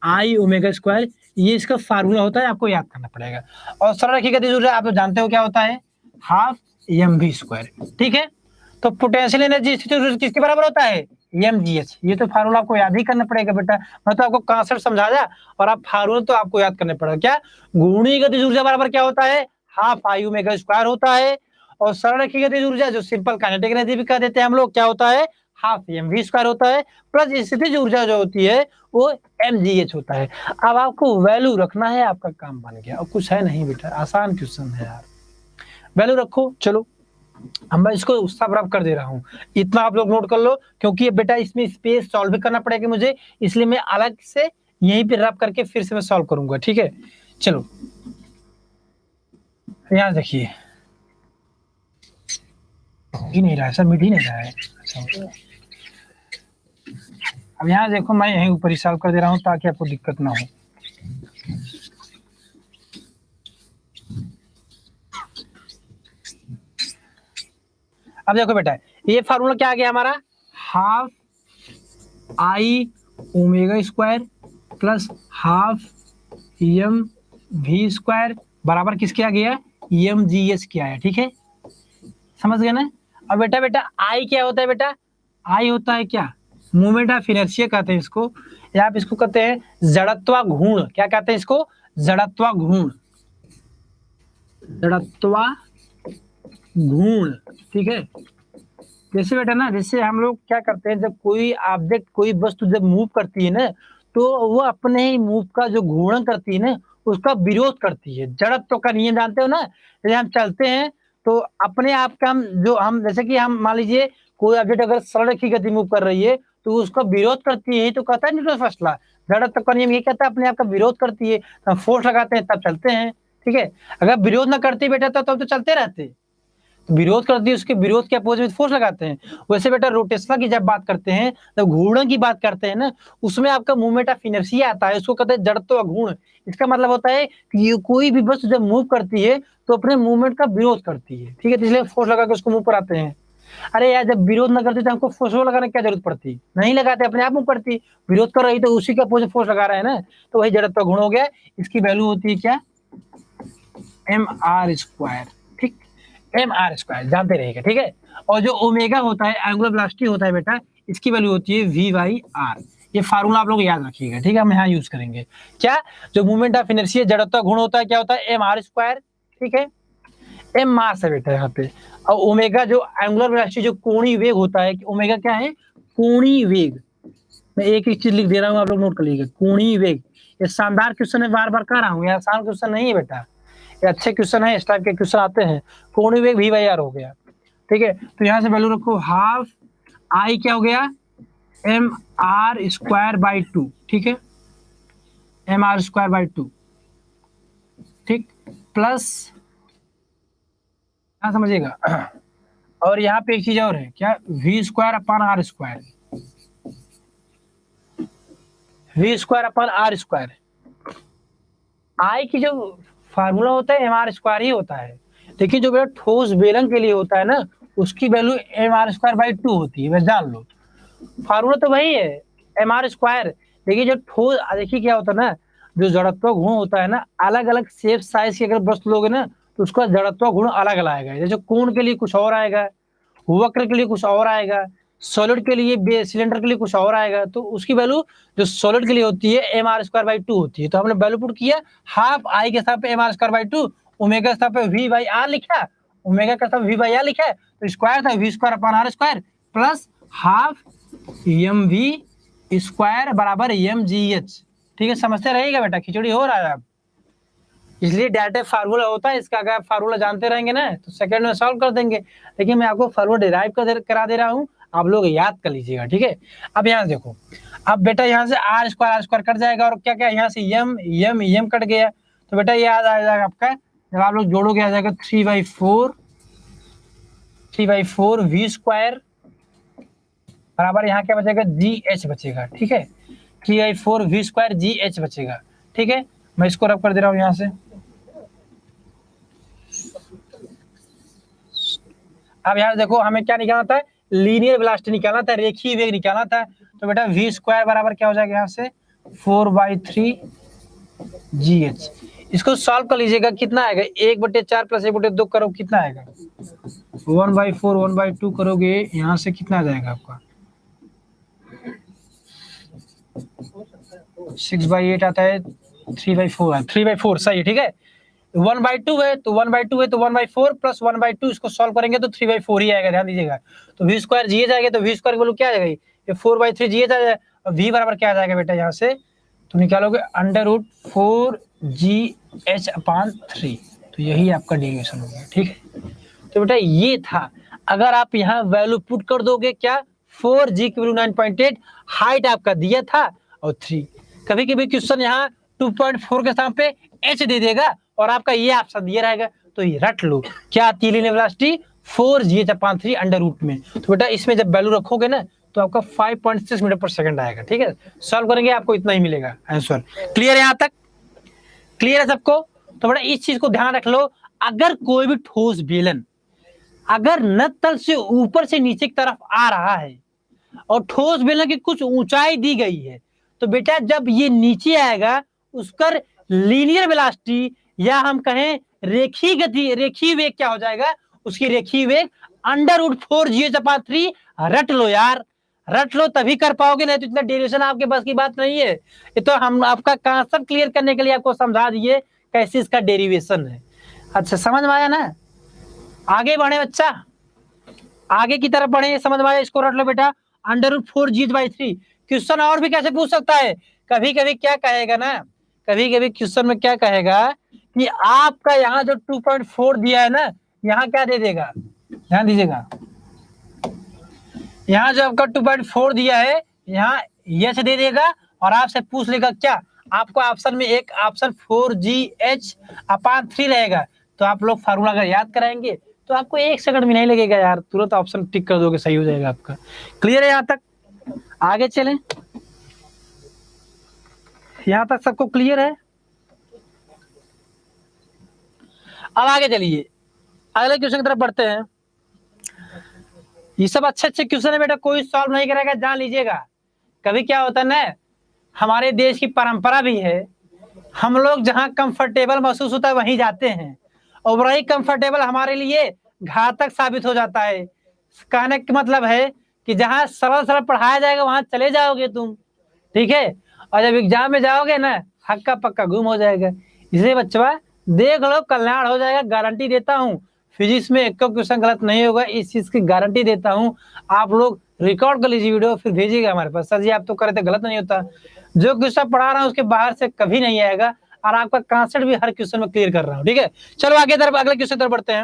I⍵²। ये इसका फार्मूला होता है, आपको याद करना पड़ेगा। और सरल रेखीय गतिज ऊर्जा आप तो जानते हो क्या होता है? ½mv²। ठीक है? तो पोटेंशियल एनर्जी स्थितिज ऊर्जा किसके बराबर होता है? mgh। ये तो फार्मूला आपको याद ही करना पड़ेगा बेटा। मैं तो आपको कॉन्सेप्ट समझाया और आप फार्मूला तो आपको याद करने पड़ेगा। क्या? घूर्णी गतिज ऊर्जा बराबर क्या होता है? ½ I⍵² होता है। और सरल रेखीय गतिज ऊर्जा, जो सिंपल काइनेटिक एनर्जी भी कह देते हैं हम लोग, क्या होता है? ½ mv² होता है। प्लस स्थितिज ऊर्जा जो होती है वो mgh होता है। अब आपको वैल्यू रखना है, आपका काम बन गया। और कुछ है नहीं बेटा, आसान क्वेश्चन है यार। वैल्यू रखो। चलो अब मैं इसको सब रब कर दे रहा हूँ, इतना आप लोग नोट कर लो, क्योंकि बेटा इसमें स्पेस सॉल्व भी करना पड़ेगा मुझे, इसलिए मैं अलग से यहीं पे रब करके फिर से मैं सॉल्व करूंगा। ठीक है? चलो यहाँ देखिए, ही नहीं रहा है सर, मिट ही नहीं रहा है। अच्छा, अब यहाँ देखो, मैं यहीं ऊपर ही सॉल्व कर दे रहा हूँ ताकि आपको दिक्कत ना हो। अब देखो बेटा, ये फार्मूला क्या आ गया हमारा? ½ I⍵² प्लस ½mv² बराबर किसके आ गया? mgh के आया। ठीक है? समझ गए ना? अब बेटा आई क्या होता है बेटा? आई होता है क्या? मूवमेंट ऑफ इनर्शिया कहते हैं इसको, या आप इसको कहते हैं जड़त्वाघूर्ण। क्या कहते हैं इसको? जड़त्वाघूर्ण। जड़त्वाघूर्ण। ठीक है? जैसे बेटा ना, जैसे हम लोग क्या करते हैं, जब कोई ऑब्जेक्ट, कोई वस्तु जब मूव करती है ना, तो वो अपने ही मूव का जो घूर्णन करती है ना, उसका विरोध करती है। जड़त्व का नियम जानते हो ना? जैसे हम चलते हैं तो अपने आप का हम जैसे कि हम मान लीजिए कोई ऑब्जेक्ट अगर सरल रेखी गति मूव कर रही है तो उसका विरोध करती है, तो कहता है न्यूटन फर्स्ट लॉ, जड़त्व का नियम ये कहता है अपने आप का विरोध करती है, तो हम फोर्स लगाते हैं तब चलते हैं, ठीक है। अगर विरोध ना करती बेटा तब तो चलते रहते, विरोध करती है उसके विरोध के अपोजिट फोर्स लगाते हैं। वैसे बेटा रोटेशनल की जब बात करते हैं, जब घूर्णन की बात करते हैं ना, उसमें आपका मूवमेंट ऑफ इनर्शिया आता है, उसको कहते हैं जड़त्व घूर्ण। इसका मतलब होता है कि कोई भी वस्तु जब मूव करती है तो अपने मूवमेंट का विरोध करती है, ठीक है, इसलिए फोर्स लगा के उसको मूव कराते हैं। अरे यार जब विरोध न करती तो हमको फोर्स लगाने की क्या जरूरत पड़ती, नहीं लगाते, अपने आप मूव करती। विरोध कर रही तो उसी के अपोजिट फोर्स लगा रहे हैं ना, तो वही जड़त्व घूर्ण हो गया। इसकी वैल्यू होती है क्या, mr स्क्वायर, ठीक, mr स्क्वायर जानते रहेगा, ठीक है। और जो ओमेगा होता है एंगुलर वेलोसिटी होता है बेटा, इसकी वैल्यू होती है v/r। ये फार्मूला आप लोग याद रखिएगा, ठीक है, हम यहाँ यूज करेंगे। क्या, जो मूवमेंट ऑफ इनर्शिया जड़त्व घूर्ण होता है क्या होता है, mr स्क्वायर, ठीक है। m मास है बेटा यहाँ पे, और ओमेगा जो एंगुलर वेलोसिटी जो कोणीय वेग होता है, ओमेगा क्या है, कोणीय वेग। मैं एक चीज लिख दे रहा हूँ, आप लोग नोट कर लीजिएगा, कोणीय वेग। ये शानदार क्वेश्चन है, बार बार कह रहा हूँ, ये आसान क्वेश्चन नहीं है बेटा, ये अच्छे क्वेश्चन है, इस टाइप के क्वेश्चन आते हैं। कोणीय वेग v/r हो गया, ठीक है। तो यहाँ से वैल्यू रखो, हाफ आई क्या हो गया, mr स्क्वायर बाई 2, ठीक है, mr स्क्वायर बाई 2, ठीक, प्लस, समझिएगा। और यहाँ पे एक चीज और है, क्या, v square upon r square, v square upon r square. आई की जो फार्मूला होता है mr स्क्वायर ही होता है, लेकिन जो बेटा ठोस बेलन के लिए होता है ना, उसकी वैल्यू mr स्क्वायर बाई 2 होती है, बस जान लो। फार्मूला तो वही है mr स्क्वायर, लेकिन जो ठोस, देखिए क्या होता है ना, जो जड़त्व गुण होता है ना, अलग अलग शेप साइज की अगर वस्तु लोगे ना तो उसका जड़त्व गुण अलग अलग आएगा। जैसे कोण के लिए कुछ और आएगा, वक्र के लिए कुछ और आएगा, सॉलिड के लिए, सिलेंडर के लिए कुछ और आएगा। तो उसकी वैल्यू जो सॉलिड के लिए होती है mr स्क्वायर बाई 2 होती है। तो हमने वैल्यू पुट किया, हाफ आई के साथ पे mr स्क्वायर बाई 2, ओमेगा के साथ पे v/r लिखा, ओमेगा के साथ v/r लिखा है, तो स्क्वायर था v square upon r square plus half mv square बराबर mgh, ठीक है। समझते रहेगा बेटा, खिचड़ी हो रहा है अब, इसलिए डायरेक्ट फार्मूला होता है इसका। अगर फार्मूला जानते रहेंगे ना तो सेकंड में सॉल्व कर देंगे, लेकिन मैं आपको फार्मूला डिराइव करा दे रहा हूँ, आप लोग याद कर लीजिएगा, ठीक है। अब यहाँ देखो, अब बेटा यहाँ से r स्क्वायर कट जाएगा, और क्या क्या यहाँ से m कट गया, तो बेटा ये आ जाएगा आपका, जब आप लोग जोड़ोगे आ जाएगा 3/4 v स्क्वायर बराबर यहाँ क्या बचेगा, gh बचेगा, ठीक है, 3/4 v स्क्वायर gh बचेगा, ठीक है। मैं इसको रब कर दे रहा हूँ यहाँ से। अब यहाँ देखो, हमें क्या निकालना था, लीनियर वेलोसिटी निकालना था, रेखीय वेग निकालना था। तो बेटा v स्क्वायर बराबर क्या हो जाएगा यहाँ से, 4/3 gh। इसको सॉल्व कर लीजिएगा, कितना आएगा, 1/4 प्लस 1/2 करो, कितना आएगा, 1/4 1/2 करोगे, यहाँ से कितना आ जाएगा आपका, 6/8 आता है, 3/4 सही है, ठीक है। 1/2 है तो 1/2 है तो 1/4 प्लस 1/2, इसको सॉल्व करेंगे तो 3/4 ही आएगा, ध्यान दीजिएगा। तो v स्क्वायर जीएच आएगा, तो v स्क्वायर की वैल्यू क्या आ जाएगी, ये 4/3 जीएच आ जाएगा, और v बराबर क्या आ जाएगा बेटा, यहाँ से तो निकालोगे √4 gh/3, तो यही आपका डेरिवेशन हो गया, ठीक है। तो बेटा ये था, अगर आप यहाँ वैल्यू पुट कर दोगे, क्या 4g की वैल्यू 9.8, हाइट आपका दिया था और 3, कभी कभी क्वेश्चन यहाँ 2.4 के स्थान पे h दे देगा और आपका ये ऑप्शन दिया रहेगा, तो ये रट लो, क्या आती है linear velocity 4gh/3 under root में। तो बेटा इसमें जब वैल्यू रखोगे ना तो आपका 5.6 मीटर पर सेकंड आएगा, ठीक है। सॉल्व करेंगे आपको इतना ही मिलेगा आंसर। क्लियर है, यहाँ तक क्लियर है सबको। तो बेटा इस चीज को ध्यान रख लो, अगर कोई भी ठोस बेलन अगर नत तल से ऊपर से नीचे की तरफ आ रहा है और ठोस बेलन की कुछ ऊंचाई दी गई है, तो बेटा जब ये नीचे आएगा उसका लीनियर वेलोसिटी या हम कहें रेखीय गति, रेखीय वेग क्या हो जाएगा, उसकी रेखीय वेग √4 gh/3। रट लो यार, रट लो, तभी कर पाओगे, नहीं तो इतना डेरिवेशन आपके बस की बात नहीं है। ये तो हम आपका कांसेप्ट क्लियर करने के लिए आपको समझा दिए कैसे इसका डेरिवेशन है। अच्छा समझ में आया ना, आगे बढ़े बच्चा, आगे की तरफ बढ़े, समझ में आया, इसको रट लो बेटा, √4 gh/3। क्वेश्चन और भी कैसे पूछ सकता है, कभी कभी क्या कहेगा ना, कभी कभी क्वेश्चन में क्या कहेगा कि आपका यहाँ जो 2.4 दिया है ना, यहाँ क्या दे देगा, ध्यान दीजिएगा, यहाँ जो आपका 2.4 दिया है यहाँ यच दे देगा और आपसे पूछ लेगा क्या, आपको ऑप्शन में एक ऑप्शन 4GH/3 रहेगा। तो आप लोग फार्मूला अगर याद कराएंगे तो आपको 1 सेकंड में नहीं लगेगा यार, तुरंत ऑप्शन टिक कर दोगे, सही हो जाएगा आपका। क्लियर है यहाँ तक? आगे चलें, यहाँ तक सबको क्लियर है? अब आगे चलिए, अगले क्वेश्चन की तरफ बढ़ते हैं। ये सब अच्छे क्वेश्चन है बेटा, कोई सॉल्व नहीं करेगा, जान लीजिएगा। कभी क्या होता है ना, हमारे देश की परंपरा भी है, हम लोग जहां कंफर्टेबल महसूस होता है वहीं जाते हैं, और वही कंफर्टेबल हमारे लिए घातक साबित हो जाता है। कहने का मतलब है कि जहां सरल सरल पढ़ाया जाएगा वहां चले जाओगे तुम, ठीक है, और जब एग्जाम में जाओगे ना हक्का पक्का गुम हो जाएगा। इसलिए बच्चा देख लो, कल्याण हो जाएगा, गारंटी देता हूँ। फिजिक्स में एक क्वेश्चन गलत नहीं होगा, इस चीज की गारंटी देता हूँ। आप लोग रिकॉर्ड कर लीजिए वीडियो, फिर भेजिएगा हमारे पास, सर जी आप तो करे थे, गलत नहीं होता। जो क्वेश्चन पढ़ा रहा हूँ उसके बाहर से कभी नहीं आएगा, और आपका कॉन्सेप्ट भी हर क्वेश्चन में क्लियर कर रहा हूँ, ठीक है। चलो आगे तरफ, अगले क्वेश्चन तरफ बढ़ते हैं।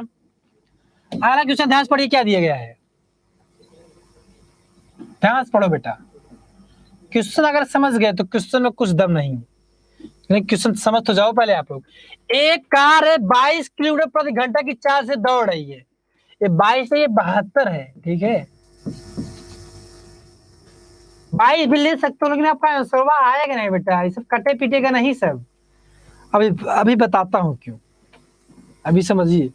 अगला क्वेश्चन ध्यान से पढ़िए, क्या दिया गया है, ध्यान से पढ़ो बेटा। क्वेश्चन अगर समझ गए तो क्वेश्चन में कुछ दम नहीं, क्वेश्चन समझ तो जाओ पहले आप लोग। एक कार है 22 किलोमीटर प्रति घंटा की चाल से दौड़ रही है, ये 22 है, ये 72 है, ठीक है। 22 भी ले सकते हो, लेकिन आपका आंसर आएगा नहीं बेटा, ये सब कटे पीटेगा नहीं सब। अभी बताता हूँ क्यों, अभी समझिए।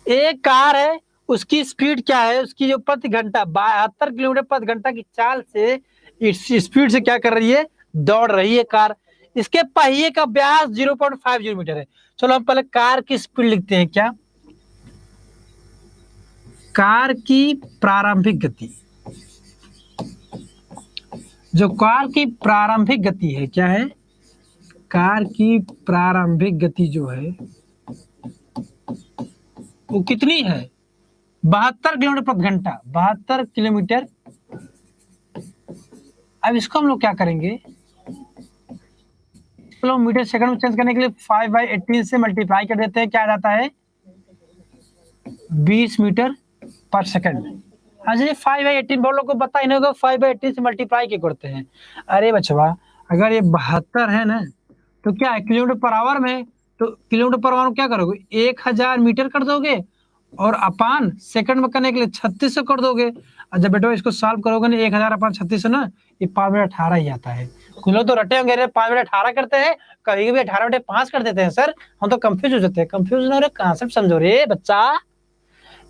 एक कार है, उसकी स्पीड क्या है, उसकी जो प्रति घंटा 72 किलोमीटर प्रति घंटा की चाल से इस स्पीड से क्या कर रही है, दौड़ रही है कार। इसके पहिए का व्यास 0.50 मीटर है। चलो हम पहले कार की स्पीड लिखते हैं। क्या, कार की प्रारंभिक गति, जो कार की प्रारंभिक गति है, क्या है, कार की प्रारंभिक गति जो है वो कितनी है, 72 किलोमीटर प्रति घंटा, 72 किलोमीटर। अब इसको हम लोग क्या करेंगे, किलोमीटर सेकंड में चेंज करने के लिए 5/18 से मल्टीप्लाई कर देते हैं, क्या आ जाता है, 20 मीटर पर सेकंड। हाँ जी, 5/18 बहुत लोगों को पता ही नहीं होगा, 5/18 से मल्टीप्लाई क्यों करते हैं। अरे बचवा, अगर ये 72 है ना, तो क्या है, किलोमीटर पर आवर में, तो किलोमीटर पर आवर क्या करोगे, 1000 मीटर कर दोगे, और अपान सेकंड में करने के लिए 3600 कर दोगे। और जब बेटा इसको सॉल्व करोगे ना, 1000/3600 ना, ये 5/18 ही आता है। कुछ लोग तो रटे होंगे, 5/18 करते हैं, कभी कभी 18/5 कर देते हैं। सर हम तो कंफ्यूज हो जाते हैं। कंफ्यूज हो रहे, कॉन्सेप्ट समझो रे बच्चा,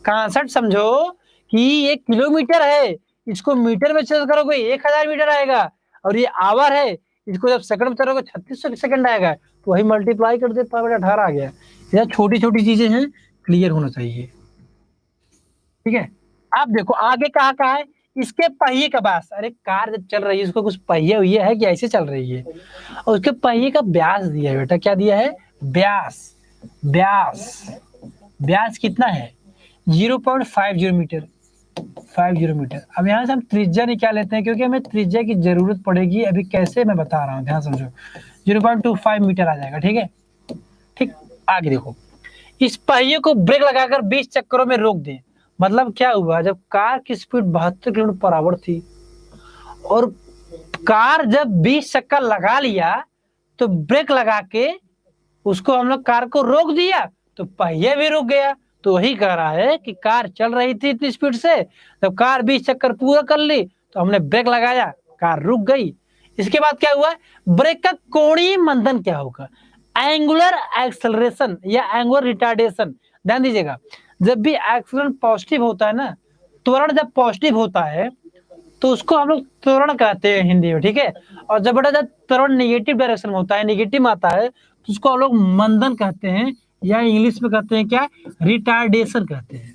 कॉन्सेप्ट समझो कि ये किलोमीटर है, इसको मीटर में चेंज करोगे 1000 मीटर आएगा, और ये आवर है, इसको जब सेकंड में चलोगे 3600 सेकंड आएगा, तो वही मल्टीप्लाई कर दे, 5/18 आ गया। ये छोटी छोटी चीजें हैं, क्लियर होना चाहिए, ठीक है। आप देखो आगे कहा है, इसके पहिए का व्यास, अरे कार जब चल रही है उसको कुछ पहिए हुई है कि ऐसे चल रही है, और उसके पहिए का व्यास दिया है बेटा, क्या दिया है, व्यास। व्यास कितना है, 0.50 मीटर, 50 मीटर। अब यहाँ से हम त्रिज्या निकाल लेते हैं, क्योंकि हमें त्रिज्या की जरूरत पड़ेगी। अभी कैसे मैं बता रहा हूँ, ध्यान समझो, 0.25 मीटर आ जाएगा, ठीक है। ठीक, आगे देखो, इस पहिए को ब्रेक लगाकर 20 चक्करों में रोक दें। मतलब क्या हुआ, जब कार की स्पीड 72 किलोमीटर पर आवर थी, और कार जब 20 चक्कर लगा लिया, तो ब्रेक लगा के उसको हम लोग कार को रोक दिया, तो पहिया भी रुक गया। तो वही कह रहा है कि कार चल रही थी इतनी स्पीड से, जब कार 20 चक्कर पूरा कर ली तो हमने ब्रेक लगाया, कार रुक गई। इसके बाद क्या हुआ, ब्रेक का कोणीय मंदन क्या होगा, एंगुलर एक्सेलरेशन या एंगुलर रिटार्डेशन। ध्यान दीजिएगा, जब भी एक्सेलरेशन पॉजिटिव होता है ना, त्वरण जब पॉजिटिव होता है तो उसको हम लोग त्वरण कहते हैं हिंदी में, ठीक है। और जब बेटा जब त्वरण नेगेटिव डायरेक्शन में होता है, नेगेटिव में आता है, तो उसको हम लोग मंदन कहते हैं, या इंग्लिश में कहते हैं क्या, रिटार्डेशन कहते हैं,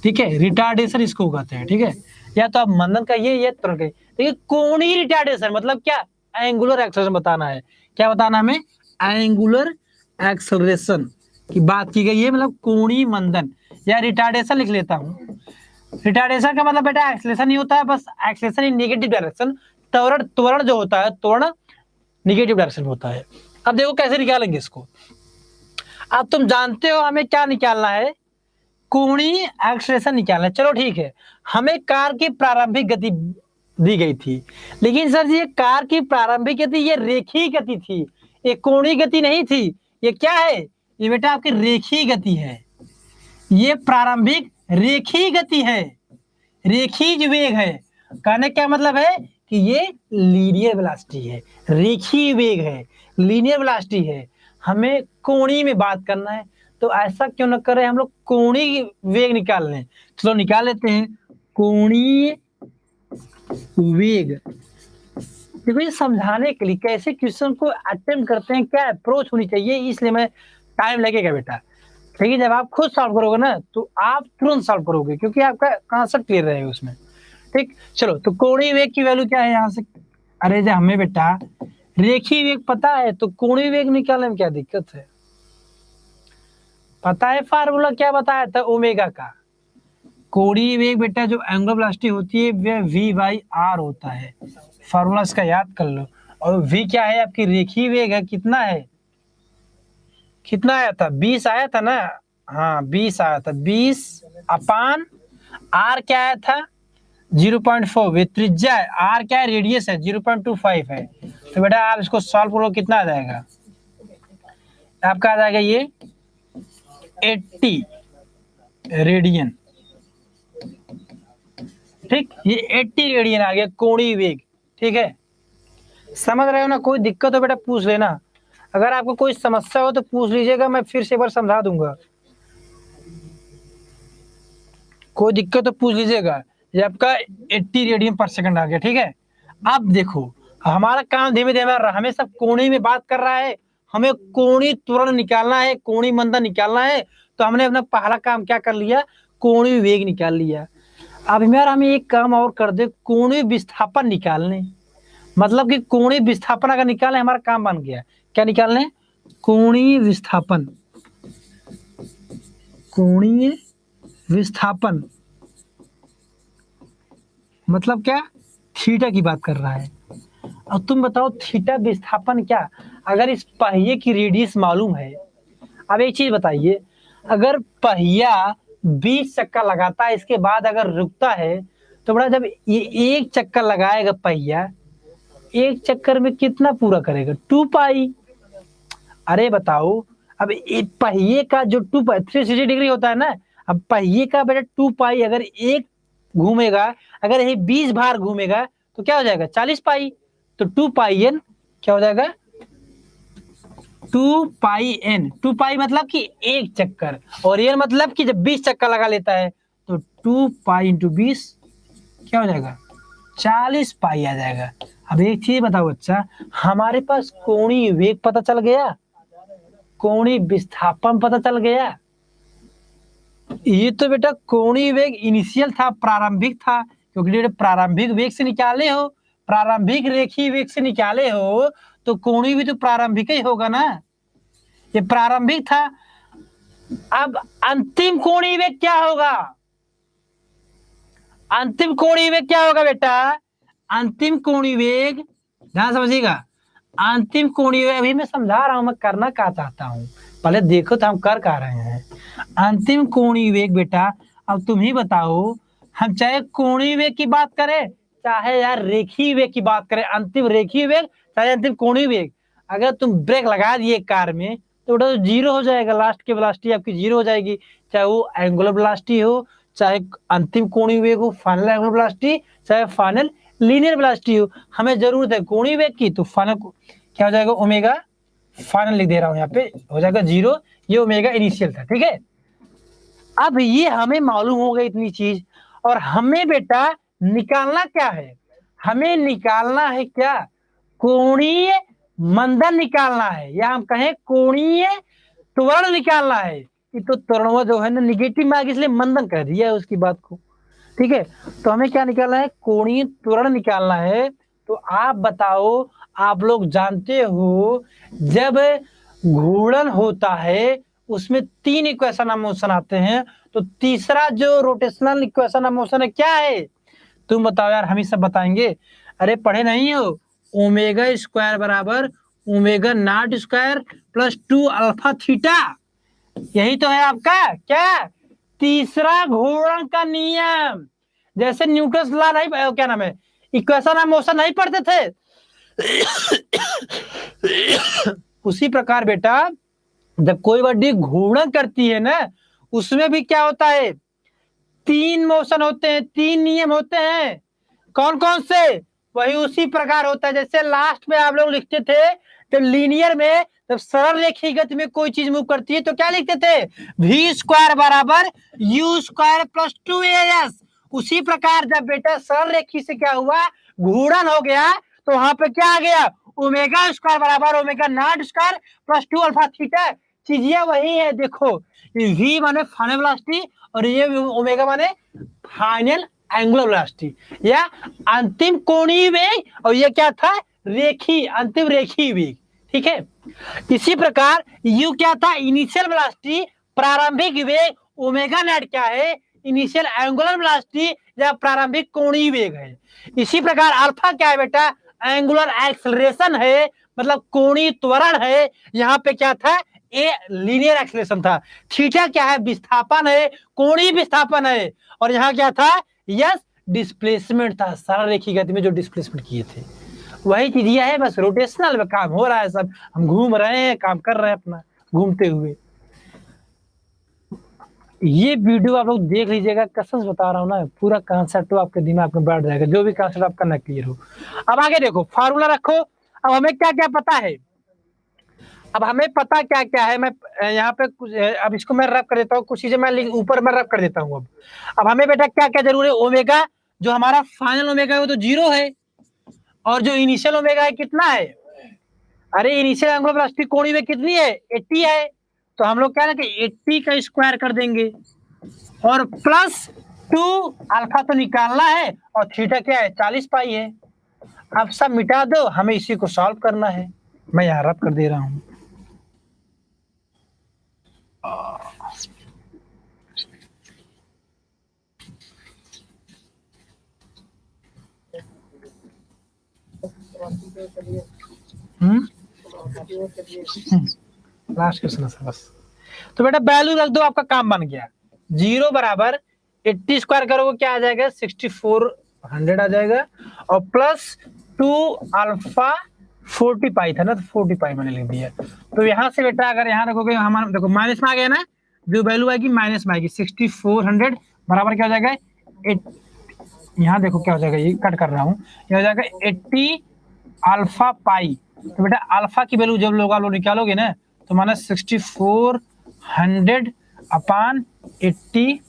ठीक है। रिटार्डेशन इसको कहते हैं, ठीक है। या तो आप मंदन कहिए या त्वरण कहिए। देखिए कोणीय रिटार्डेशन मतलब क्या, एंगुलर एक्सेलरेशन बताना है। क्या बताना हमें, एंगुलर एक्सेलरेशन की बात की गई है, मतलब कोणीय मंदन या रिटार्डेशन लिख लेता हूँ। रिटार्डेशन का मतलब बेटा एक्सेलरेशन नहीं होता है, बस एक्सेलरेशन इन नेगेटिव डायरेक्शन। त्वरण जो होता है, त्वरण नेगेटिव डायरेक्शन में होता है। अब देखो कैसे निकालेंगे इसको। अब तुम जानते हो हमें क्या निकालना है, कोणीय एक्सेलरेशन निकालना है। चलो ठीक है, हमें कार की प्रारंभिक गति दी गई थी, लेकिन सर जी ये कार की प्रारंभिक गति ये रेखीय गति थी, ये कोणीय गति नहीं थी। ये क्या है? ये बेटा आपकी रेखीय गति है, ये प्रारंभिक रेखीय गति है, रेखीय वेग है। कहने क्या मतलब है कि ये लीनियर वेलोसिटी है, रेखीय वेग है, लीनियर वेलोसिटी है। हमें कोणीय में बात करना है, तो ऐसा क्यों न करें हम लोग कोणीय वेग निकाल लें। चलो निकाल लेते हैं कोणीय वेग। देखो ये समझाने के लिए कैसे क्वेश्चन को अटेम्प्ट करते हैं, क्या अप्रोच होनी चाहिए, इसलिए मैं टाइम लगेगा बेटा। लेकिन जब आप खुद सॉल्व करोगे ना तो आप तुरंत सॉल्व करोगे, क्योंकि आपका कॉन्सेप्ट क्लियर रहेगा उसमें। ठीक, चलो तो कोणीय वेग की वैल्यू क्या है यहाँ से? अरे जब हमें बेटा रेखीय वेग पता है तो कोणीय वेग निकालने में क्या दिक्कत है? पता है फार्मूला क्या बताया था ओमेगा का? कोणीय वेग बेटा जो एंगुलर वेलोसिटी होती है वह v बाई आर होता है, फार्मूला इसका याद कर लो। और v क्या है? आपकी रेखीय वेग है। कितना है? कितना आया था? 20 आया था ना? हाँ 20 आया था, 20 अपान आर क्या आया था? 0.4। वे त्रिज्या है, आर क्या है? रेडियस है, 0.25 है। तो बेटा आप इसको सॉल्व करो, कितना आ जाएगा आपका? आ जाएगा ये 80 रेडियन। ठीक, ये 80 रेडियन आ गया कोणीय वेग। ठीक है, समझ रहे हो ना? कोई दिक्कत हो बेटा पूछ लेना, अगर आपको कोई समस्या हो तो पूछ लीजिएगा, मैं फिर से एक बार समझा दूंगा। कोई दिक्कत तो पूछ लीजिएगा। ये आपका 80 रेडियन पर सेकंड आ गया। ठीक है, अब देखो हमारा काम धीमे धीमे हमें सब कोणीय में बात कर रहा है, हमें कोणीय त्वरण निकालना है, कोणीय मंदन निकालना है। तो हमने अपना पहला काम क्या कर लिया? कोणीय वेग निकाल लिया। अब यार हमें एक काम और कर दे, कोणीय विस्थापन निकालने, मतलब कि कोणीय विस्थापन अगर निकालें हमारा काम बन गया। क्या निकालने? कोणीय विस्थापन। कोणीय विस्थापन मतलब क्या? थीटा की बात कर रहा है। अब तुम बताओ थीटा विस्थापन क्या? अगर इस पहिए की रेडियस मालूम है, अब एक चीज बताइए, अगर पहिया 20 चक्कर लगाता है, इसके बाद अगर रुकता है, तो बड़ा जब ये एक चक्कर लगाएगा पहिया, एक चक्कर में कितना पूरा करेगा? 2 पाई। अरे बताओ, अब पहिए का जो 360 डिग्री होता है ना, अब पहिए का बेटा 2 पाई अगर एक घूमेगा, अगर ये 20 बार घूमेगा तो क्या हो जाएगा? 40 पाई। तो 2 पाई एन क्या हो जाएगा? 2 पाई एन। 2 पाई मतलब कि एक चक्कर, और एन मतलब कि जब 20 चक्कर लगा लेता है, तो 2 पाई इंटू 20 क्या हो जाएगा? 40 पाई आ जाएगा। अब एक चीज बताओ बच्चा, हमारे पास कोणीय वेग पता चल गया, कोणीय विस्थापन पता चल गया। ये तो बेटा कोणीय वेग इनिशियल था, प्रारंभिक था, क्योंकि बेटा प्रारंभिक वेग से निकाले हो, प्रारंभिक रेखीय वेग से निकाले हो, तो कोणीय भी तो प्रारंभिक ही होगा ना। ये प्रारंभिक था। अब अंतिम कोणीय वेग क्या होगा? अंतिम कोणीय वेग क्या होगा बेटा? अंतिम कोणीय वेग, ध्यान समझिएगा, अंतिम कोणीय वेग, अभी मैं समझा रहा हूं, मैं करना क्या चाहता हूं, पहले देखो तो हम कर क्या रहे हैं। अंतिम कोणीय वेग बेटा, अब तुम ही बताओ, हम चाहे कोणीय वेग की बात करें, चाहे यार रेखीय वेग की बात करें, अंतिम रेखीय वेग चाहे अंतिम कोणीय वेग, अगर तुम ब्रेक लगा दिए कार में तो बेटा जीरो हो जाएगा, लास्ट की वेलोसिटी आपकी जीरो हो जाएगी, चाहे वो एंगुलर वेलोसिटी हो, चाहे अंतिम कोणीय वेग हो, फाइनल एंगुलर वेलोसिटी, चाहे फाइनल लीनियर वेलोसिटी हो। हमें जरूरत है कोणीय वेग की, तो फाइनल क्या हो जाएगा? ओमेगा फाइनल लिख दे रहा हूं यहाँ पे, हो जाएगा जीरो। ये ओमेगा इनिशियल था। ठीक है, अब ये हमें मालूम हो गई इतनी चीज, और हमें बेटा निकालना क्या है? हमें निकालना है क्या? कोणीय मंदन निकालना है, या हम कहें कोणीय त्वरण निकालना है। ये तो त्वरण जो है ना निगेटिव में आ गया, इसलिए मंदन कह दिया है उसकी बात को। ठीक है, तो हमें क्या निकालना है? कोणीय त्वरण निकालना है। तो आप बताओ, आप लोग जानते हो जब घूर्णन होता है उसमें 3 इक्वेशन ऑफ मोशन आते हैं, तो तीसरा जो रोटेशनल इक्वेशन ऑफ मोशन है क्या है? तुम बताओ यार, हम ही सब बताएंगे। अरे पढ़े नहीं हो? ओमेगा स्क्वायर बराबर omega naught square plus 2 alpha theta, यही तो है आपका क्या? तीसरा घूर्णन का नियम, जैसे न्यूटन लॉ नहीं, क्या नाम है, इक्वेशन ऑफ मोशन नहीं पढ़ते थे, उसी प्रकार बेटा जब कोई बॉडी घूर्णन करती है ना, उसमें भी क्या होता है, तीन मोशन होते हैं, तीन नियम होते हैं। कौन कौन से? वही उसी प्रकार होता है जैसे लास्ट में आप लोग लिखते थे, तो लीनियर में जब सरल रेखीय गति में कोई चीज मूव करती है तो क्या लिखते थे, v स्क्वायर बराबर u स्क्वायर प्लस 2as। उसी प्रकार जब बेटा सरल रेखी से क्या हुआ, घूर्णन हो गया, तो वहां पे क्या आ गया, ओमेगा स्क्वायर बराबर omega naught square plus 2 alpha theta. चीजें वही है, देखो v माने फाइनल वेलोसिटी और ये ओमेगा माने फाइनल एंगुलर वेलोसिटी या अंतिम कोणीय वेग, और ये क्या था, रेखीय, अंतिम रेखीय वेग। ठीक है, इसी प्रकार u क्या था, इनिशियल वेलोसिटी, प्रारंभिक वेग, ओमेगा नॉट क्या है, इनिशियल एंगुलर वेलोसिटी या प्रारंभिक कोणीय वेग है। इसी प्रकार अल्फा क्या है बेटा, एंगुलर एक्सेलरेशन है, मतलब कोणीय त्वरण है। यहाँ पे क्या था, ए लीनियर एक्सेलरेशन था। थीटा क्या है, विस्थापन है, कोणीय विस्थापन है। और यहाँ क्या था, यस डिस्प्लेसमेंट था, सरल रेखीय गति में जो डिस्प्लेसमेंट किए थे वही चीज ये है, बस रोटेशनल में काम हो रहा है, सब हम घूम रहे हैं, काम कर रहे हैं अपना घूमते हुए। ये वीडियो आप लोग देख लीजिएगा, कसम से बता रहा हूँ ना, पूरा कॉन्सेप्ट तो आपके दिमाग में बैठ जाएगा, जो भी कॉन्सेप्ट आपका ना क्लियर हो। अब आगे देखो, फार्मूला रखो। अब हमें क्या क्या पता है, अब हमें पता क्या क्या है, मैं यहाँ पे कुछ, अब इसको मैं रब कर देता हूँ, कुछ चीजें मैं ऊपर में रब कर देता हूँ। अब हमें बेटा क्या क्या जरूर है, ओमेगा, जो हमारा फाइनल ओमेगा है वो तो 0 है, और जो इनिशियल ओमेगा है कितना है, अरे इनिशियल एंगुलर वेलोसिटी कोणीय में कितनी है, 80 है। तो हम लोग क्या है कि 80 का स्क्वायर कर देंगे और प्लस 2 अल्फा तो निकालना है, और थीटा क्या है, 40 पाई है। अब सब मिटा दो, हमें इसी को सॉल्व करना है। मैं यहाँ रब कर दे रहा हूँ। लास्ट क्वेश्चन है बस। तो बेटा वैल्यू रख दो, आपका काम बन गया। 0 बराबर 80 स्क्वायर करोगे क्या आ जाएगा, 6400 आ जाएगा, और प्लस 2 अल्फा 40 पाई था ना, तो 40 पाई मैंने लिख दिया। तो यहाँ से बेटा अगर यहाँ रखोगे, हमारा देखो माइनस में आ गया ना, जो वैल्यू आएगी माइनस में आएगी, 6400 बराबर क्या हो जाएगा, यहाँ देखो क्या हो जाएगा, ये कट कर रहा हूँ, ये हो जाएगा 80 अल्फा पाई। तो बेटा अल्फा की वैल्यू जब लोग आप लोग निकालोगे ना, तो माना 6400 अपान 80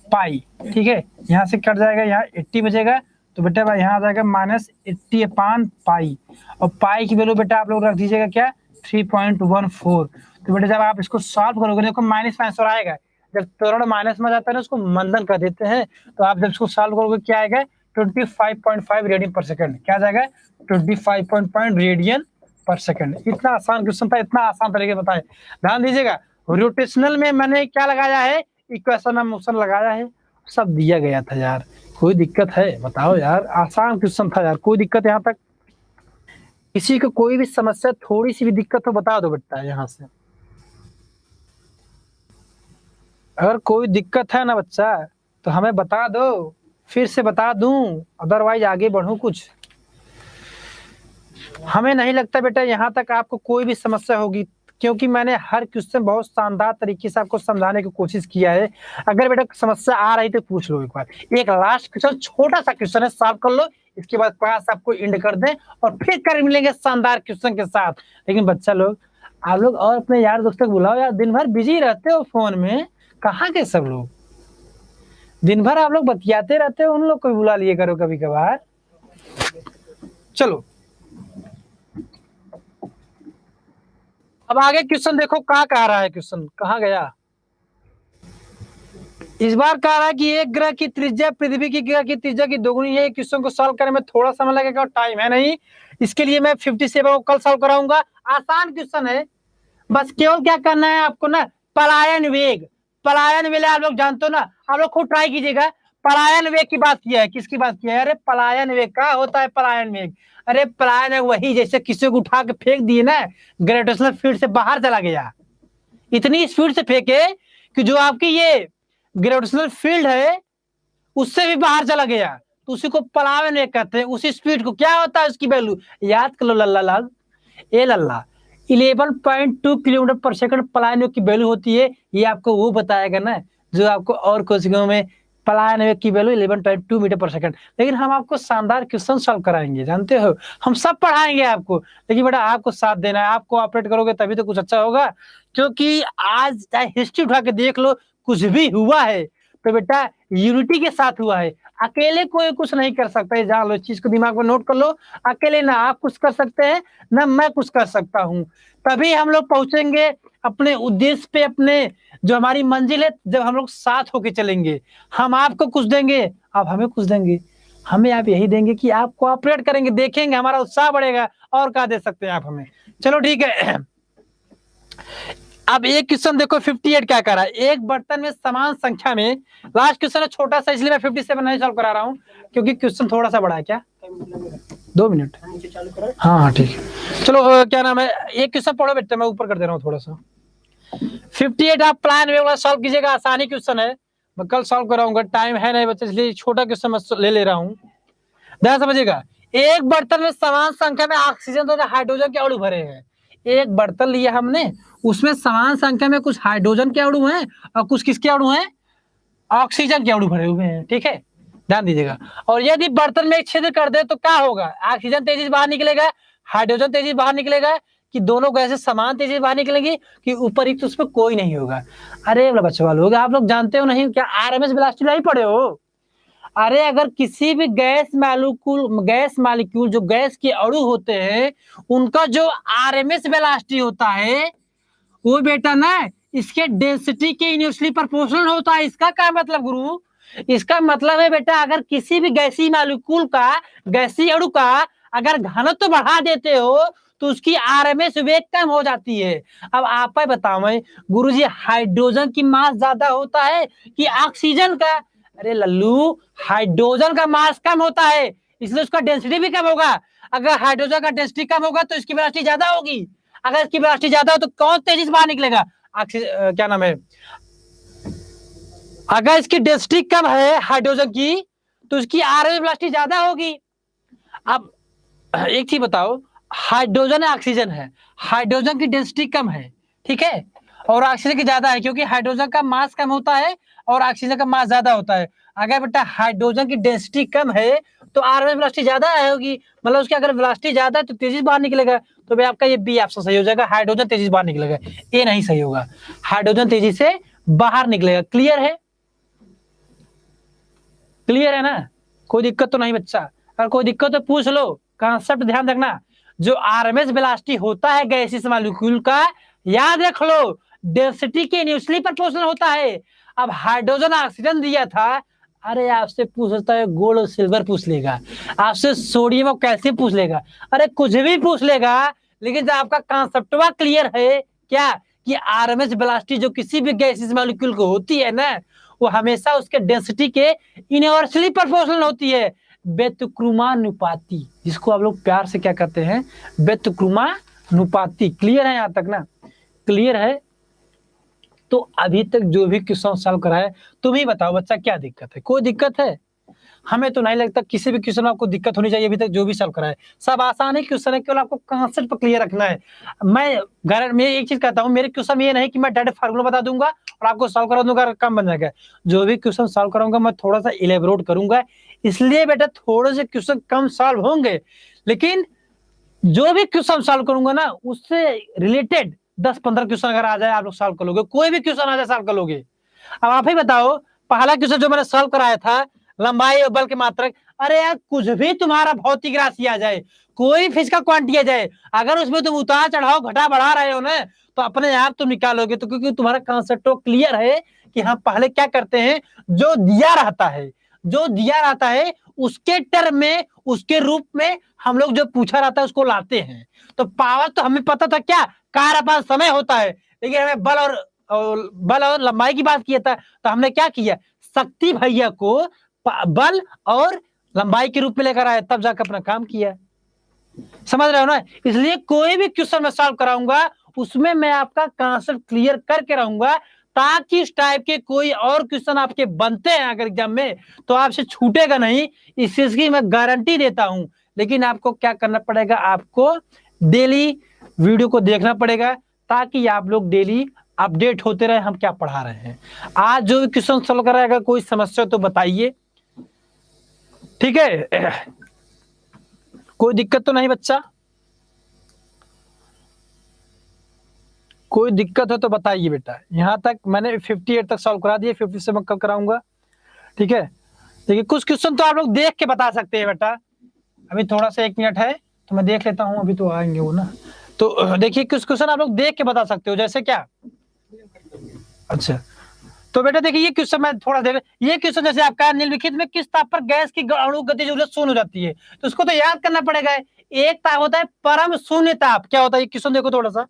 पाई। ठीक है, यहाँ से कट जाएगा, यहाँ 80 बचेगा, तो बेटा यहाँ आ जाएगा माइनस 80 अपान पाई, और पाई की वैल्यू बेटा आप लोग रख दीजिएगा क्या, 3.14। तो बेटा जब आप इसको सॉल्व करोगे, देखो माइनस माइनस और आएगा, जब त्वरण माइनस में जाता है ना, उसको मंदन कर देते हैं। तो आप जब इसको सॉल्व करोगे क्या आएगा, 25.5 रेडियन पर सेकंड। क्या जाएगा, 25 रेडियन पर सेकंड। इतना आसान क्वेश्चन था, इतना आसान तरीके से बताए, ध्यान दीजिएगा। रोटेशनल में मैंने क्या लगाया है, इक्वेशन ऑफ मोशन लगाया है, सब दिया गया था यार। कोई दिक्कत है बताओ यार, आसान क्वेश्चन था यार, कोई दिक्कत यहाँ तक? किसी को कोई भी समस्या, थोड़ी सी भी दिक्कत हो बता दो बेटा यहाँ से। अगर कोई दिक्कत है ना बच्चा, तो हमें बता दो, फिर से बता दूं, अदरवाइज आगे बढ़ूं कुछ। हमें नहीं लगता बेटा यहाँ तक आपको कोई भी समस्या होगी, क्योंकि मैंने हर क्वेश्चन बहुत शानदार तरीके से आपको समझाने की कोशिश किया है। अगर बेटा समस्या आ रही तो पूछ लो एक बार। एक लास्ट क्वेश्चन, छोटा सा क्वेश्चन है, सॉल्व कर लो, इसके बाद क्लास आपको एंड कर दें, और फिर कर मिलेंगे शानदार क्वेश्चन के साथ। लेकिन बच्चा लोग, आप लोग और अपने यार दोस्तों को बुलाओ यार, दिन भर बिजी रहते हो फोन में, कहाँ के सब लोग, दिन भर आप लोग बतियाते रहते हो, उन लोग को भी बुला लिए करो कभी कभार। चलो अब आगे क्वेश्चन देखो, कहाँ कह रहा है क्वेश्चन, कहाँ गया। इस बार कह रहा है कि एक ग्रह की त्रिज्या पृथ्वी की ग्रह की त्रिज्या की दोगुनी है। क्वेश्चन को सॉल्व करने में थोड़ा समय लगेगा और टाइम है नहीं, इसके लिए मैं 57 को कल सॉल्व कराऊंगा। आसान क्वेश्चन है, बस केवल क्या करना है आपको ना, पलायन वेग, पलायन वेग आप लोग जानते हो ना, आप लोग खुद ट्राई कीजिएगा। पलायन वेग की बात किया है, किसकी बात किया है, अरे पलायन वेग का होता है पलायन वेग। अरे पलायन वेग वही, जैसे किसी को उठा के फेंक दिए ना, ग्रेविटेशनल फील्ड से बाहर चला गया, इतनी स्पीड से फेंके कि जो आपकी ये ग्रेविटेशनल फील्ड है उससे भी बाहर चला गया, तो उसी को पलायन कहते हैं। उसी स्पीड को क्या होता है उसकी वैल्यू, याद कर लो लल्ला लाल, ए लल्ला 11.2 किलोमीटर पर सेकंड पलायन की वैल्यू होती है। ये आपको वो बताएगा ना जो आपको और कोशिकाओं में पलायन की वैल्यू 11.2 मीटर पर सेकंड। लेकिन हम आपको शानदार क्वेश्चन सॉल्व कराएंगे, जानते हो हम सब पढ़ाएंगे आपको, लेकिन बेटा आपको साथ देना है, आप कोऑपरेट करोगे तभी तो कुछ अच्छा होगा। क्योंकि आज चाहे हिस्ट्री उठा के देख लो, कुछ भी हुआ है तो बेटा यूनिटी के साथ हुआ है, अकेले कोई कुछ नहीं कर सकता है। जान लो, इस चीज को दिमाग में नोट कर लो, अकेले ना आप कुछ कर सकते हैं ना मैं कुछ कर सकता हूँ। तभी हम लोग पहुंचेंगे अपने उद्देश्य पे, अपने जो हमारी मंजिल है, जब हम लोग साथ होके चलेंगे। हम आपको कुछ देंगे, आप हमें कुछ देंगे, हमें आप यही देंगे कि आप कोऑपरेट करेंगे, देखेंगे हमारा उत्साह बढ़ेगा, और क्या दे सकते हैं आप हमें। चलो ठीक है। अब एक क्वेश्चन देखो 58 क्या कर रहा है, एक बर्तन में समान संख्या में, लास्ट क्वेश्चन है छोटा सा इसलिए मैं 57 नहीं सॉल्व करा रहा हूँ क्योंकि क्वेश्चन थोड़ा सा बड़ा है। क्या 2 मिनट? हाँ हाँ ठीक है। चलो क्या नाम है, एक क्वेश्चन पढ़ो बेटा, मैं ऊपर कर दे रहा हूँ थोड़ा सा। 58 आप प्लान में सॉल्व कीजिएगा, आसानी क्वेश्चन है, मैं कल सॉल्व कराऊंगा, टाइम है नहीं बच्चे इसलिए छोटा क्वेश्चन मैं ले ले रहा हूँ, ध्यान समझिएगा। एक बर्तन में समान संख्या में ऑक्सीजन तथा हाइड्रोजन के अणु भरे हैं। एक बर्तन लिया हमने, उसमें समान संख्या में कुछ हाइड्रोजन के अणु हैं और कुछ किसके अणु हैं, ऑक्सीजन के अणु भरे हुए हैं, ठीक है, ध्यान दीजिएगा। और यदि बर्तन में एक छेद कर दे तो क्या होगा, ऑक्सीजन तेजी से बाहर निकलेगा, हाइड्रोजन तेजी से बाहर निकलेगा, कि दोनों गैसें समान तेजी से बाहर निकलेंगी, कि ऊपर ही तो उसमें कोई नहीं होगा। अरे बच्चों लोग, आप लोग जानते हो नहीं क्या, आरएमएस वेलोसिटी नहीं पढ़े हो? अरे अगर किसी भी गैस मॉलिक्यूल जो गैस के अणु होते हैं उनका जो आरएमएस वेलोसिटी होता है वो बेटा ना इसके डेंसिटी के इन्वर्सली प्रोपोर्शनल होता है। इसका क्या मतलब गुरु, इसका मतलब है बेटा अगर किसी भी गैसीय मॉलिक्यूल का, गैसीय अणु का अगर घनत्व तो बढ़ा देते हो तो उसकी आरएमएस वेग कम हो जाती है। अब आप बताओ मैं गुरुजी, हाइड्रोजन की मास ज्यादा होता है कि ऑक्सीजन का? अरे लल्लू, हाइड्रोजन का मास कम होता है इसलिए उसका डेंसिटी भी कम होगा। अगर हाइड्रोजन का डेंसिटी कम होगा तो इसकी वेलोसिटी ज्यादा होगी, अगर इसकी वेलोसिटी ज्यादा हो तो कौन तेजी से बाहर निकलेगा, क्या नाम है, अगर इसकी डेंसिटी कम है हाइड्रोजन की तो उसकी आरएमएस वेलोसिटी ज्यादा होगी। अब एक चीज बताओ, हाइड्रोजन है ऑक्सीजन है, हाइड्रोजन की डेंसिटी कम है, ठीक है, और ऑक्सीजन की ज्यादा है, क्योंकि हाइड्रोजन का मास कम होता है और ऑक्सीजन का मास ज्यादा होता है। अगर बेटा हाइड्रोजन की डेंसिटी कम है तो आरएमएस वेलोसिटी ज्यादा होगी, मतलब उसकी अगर वेलोसिटी ज्यादा है तो तेजी से बाहर निकलेगा। तो भाई आपका ये बी ऑप्शन सही हो जाएगा, हाइड्रोजन तेजी से बाहर निकलेगा। ए नहीं सही होगा, हाइड्रोजन तेजी से बाहर निकलेगा। क्लियर है, क्लियर है ना, कोई दिक्कत तो नहीं बच्चा? अगर कोई दिक्कत तो पूछ लो, कॉन्सेप्ट ध्यान रखना। जो आरएमएस वेलोसिटी होता है गैसीय मॉलिक्यूल का, याद रख लो, डेंसिटी के इन्वर्सली प्रोपोर्शनल होता है। अब हाइड्रोजन ऑक्सीजन दिया था, अरे आपसे पूछ सकता है गोल्ड और सिल्वर पूछ लेगा, आपसे सोडियम और कैल्शियम पूछ लेगा, अरे कुछ भी पूछ लेगा, लेकिन जब आपका कॉन्सेप्टवा क्लियर है क्या कि आरएमएस वेलोसिटी जो किसी भी गैसीय मॉलिक्यूल को होती है ना, वो हमेशा उसके डेंसिटी के इनवर्सली प्रोपोर्शनल होती है, व्यतिक्रुमानुपाती, जिसको आप लोग प्यार से क्या कहते हैं, व्यतिक्रुमानुपाती। क्लियर है यहाँ तक ना, क्लियर है? तो अभी तक जो भी क्वेश्चन सॉल्व कराए, तुम ही बताओ बच्चा क्या दिक्कत है, कोई दिक्कत है? हमें तो नहीं लगता किसी भी क्वेश्चन में आपको दिक्कत होनी चाहिए। अभी तक जो भी सॉल्व कराए सब आसान ही क्वेश्चन है, केवल आपको कॉन्सेप्ट पर क्लियर रखना है। मैं एक चीज कहता हूँ, मेरे क्वेश्चन में ये नहीं कि मैं डायरेक्ट फार्मूला बता दूंगा और आपको सॉल्व करा दूंगा, काम बन जाएगा। जो भी क्वेश्चन सॉल्व कराऊंगा मैं थोड़ा सा इलेबोरेट करूंगा, इसलिए बेटा थोड़े से क्वेश्चन कम सॉल्व होंगे, लेकिन जो भी क्वेश्चन सॉल्व करूंगा ना उससे रिलेटेड 10-15 क्वेश्चन अगर आ जाए आप लोग सॉल्व कर लोगे, कोई भी क्वेश्चन आ जाए सॉल्व कर लोगे। अब आप ही बताओ, पहला क्वेश्चन जो मैंने सॉल्व कराया था लंबाई और बल के मात्रक, अरे यार कुछ भी तुम्हारा भौतिक राशि आ जाए, कोई फिजिकल क्वांटिटी आ जाए, अगर उसमें तुम उतार चढ़ाव घटा बढ़ा रहे हो ना तो अपने आप तुम निकालोगे। तो क्योंकि तुम्हारा कॉन्सेप्ट तो क्लियर है कि हम पहले क्या करते हैं, जो दिया रहता है, जो दिया रहता है उसके टर्म में, उसके रूप में हम लोग जो पूछा रहता है उसको लाते हैं। तो पावर तो हमें पता था क्या, कार्य अपान समय होता है, लेकिन हमें बल और लंबाई की बात किया था, तो हमने क्या किया, शक्ति भैया को बल और लंबाई के रूप में लेकर आया, तब जाकर अपना काम किया। समझ रहे हो ना? इसलिए कोई भी क्वेश्चन मैं सॉल्व कराऊंगा उसमें मैं आपका कॉन्सेप्ट क्लियर करके रहूंगा, ताकि इस टाइप के कोई और क्वेश्चन आपके बनते हैं अगर एग्जाम में तो आपसे छूटेगा नहीं, इस चीज की मैं गारंटी देता हूं। लेकिन आपको क्या करना पड़ेगा, आपको डेली वीडियो को देखना पड़ेगा ताकि आप लोग डेली अपडेट होते रहे हम क्या पढ़ा रहे हैं। आज जो भी क्वेश्चन सॉल्व कर रहा है, अगर कोई समस्या तो बताइए, ठीक है? कोई दिक्कत तो नहीं बच्चा? कोई दिक्कत है तो बताइए बेटा। यहाँ तक मैंने 58 तक सॉल्व करा दिए, 57 कब कराऊंगा, ठीक है? देखिए कुछ क्वेश्चन तो आप लोग देख के बता सकते हैं बेटा। अभी थोड़ा सा 1 मिनट है तो मैं देख लेता हूँ, अभी तो आएंगे वो ना। तो देखिए कुछ क्वेश्चन आप लोग देख के बता सकते हो, जैसे क्या, अच्छा तो बेटा देखिए ये क्वेश्चन मैं थोड़ा देख, ये क्वेश्चन जैसे आपका निम्नलिखित में किस ताप पर गैस की अणु गतिज ऊर्जा शून्य हो जाती है, तो उसको तो याद करना पड़ेगा। एक ताप होता है परम शून्य ताप, क्या होता है ये क्वेश्चन देखो थोड़ा सा,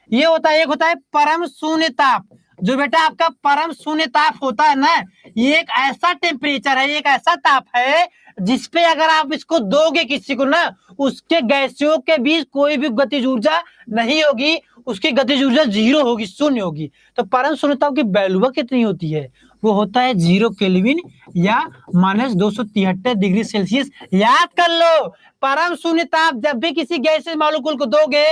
ये होता है, एक होता है परम शून्य ताप। जो बेटा आपका परम शून्य ताप होता है ना, ये एक ऐसा टेम्परेचर है, एक ऐसा ताप है जिसपे अगर आप इसको दोगे किसी को ना, उसके गैसियों के बीच कोई भी गतिज ऊर्जा नहीं होगी, उसकी गतिज ऊर्जा 0 होगी, शून्य होगी। तो परम शून्य ताप की वैल्यू कितनी होती है, वो होता है 0 केल्विन या -273 डिग्री सेल्सियस। याद कर लो, परम शून्य ताप जब भी किसी गैसीय मॉलिक्यूल को दोगे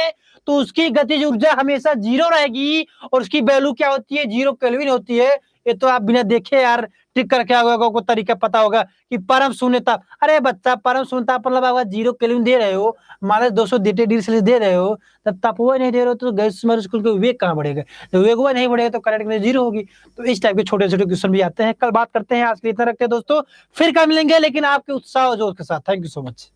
तो उसकी गतिज ऊर्जा हमेशा 0 रहेगी और उसकी वैल्यू क्या होती है, 0 केल्विन होती है। ये तो आप बिना देखे यार टिक करके होगा, को तरीका पता होगा कि परम शून्य ताप, अरे बच्चा परम शून्य ताप मतलब आप 0 केल्विन दे रहे हो, -200 डिग्री सेल्सियस दे रहे हो, तब तापमान नहीं दे रहे हो तो गैस मॉलिक्यूल का वेग कहाँ बढ़ेगा, जब वेग नहीं बढ़ेगा तो करंट में 0 होगी। तो इस टाइप के छोटे छोटे क्वेश्चन भी आते हैं। कल बात करते हैं, आज के लिए इतना रखते हैं दोस्तों, फिर कल मिलेंगे लेकिन आपके उत्साह और जोश के साथ। Thank you so much.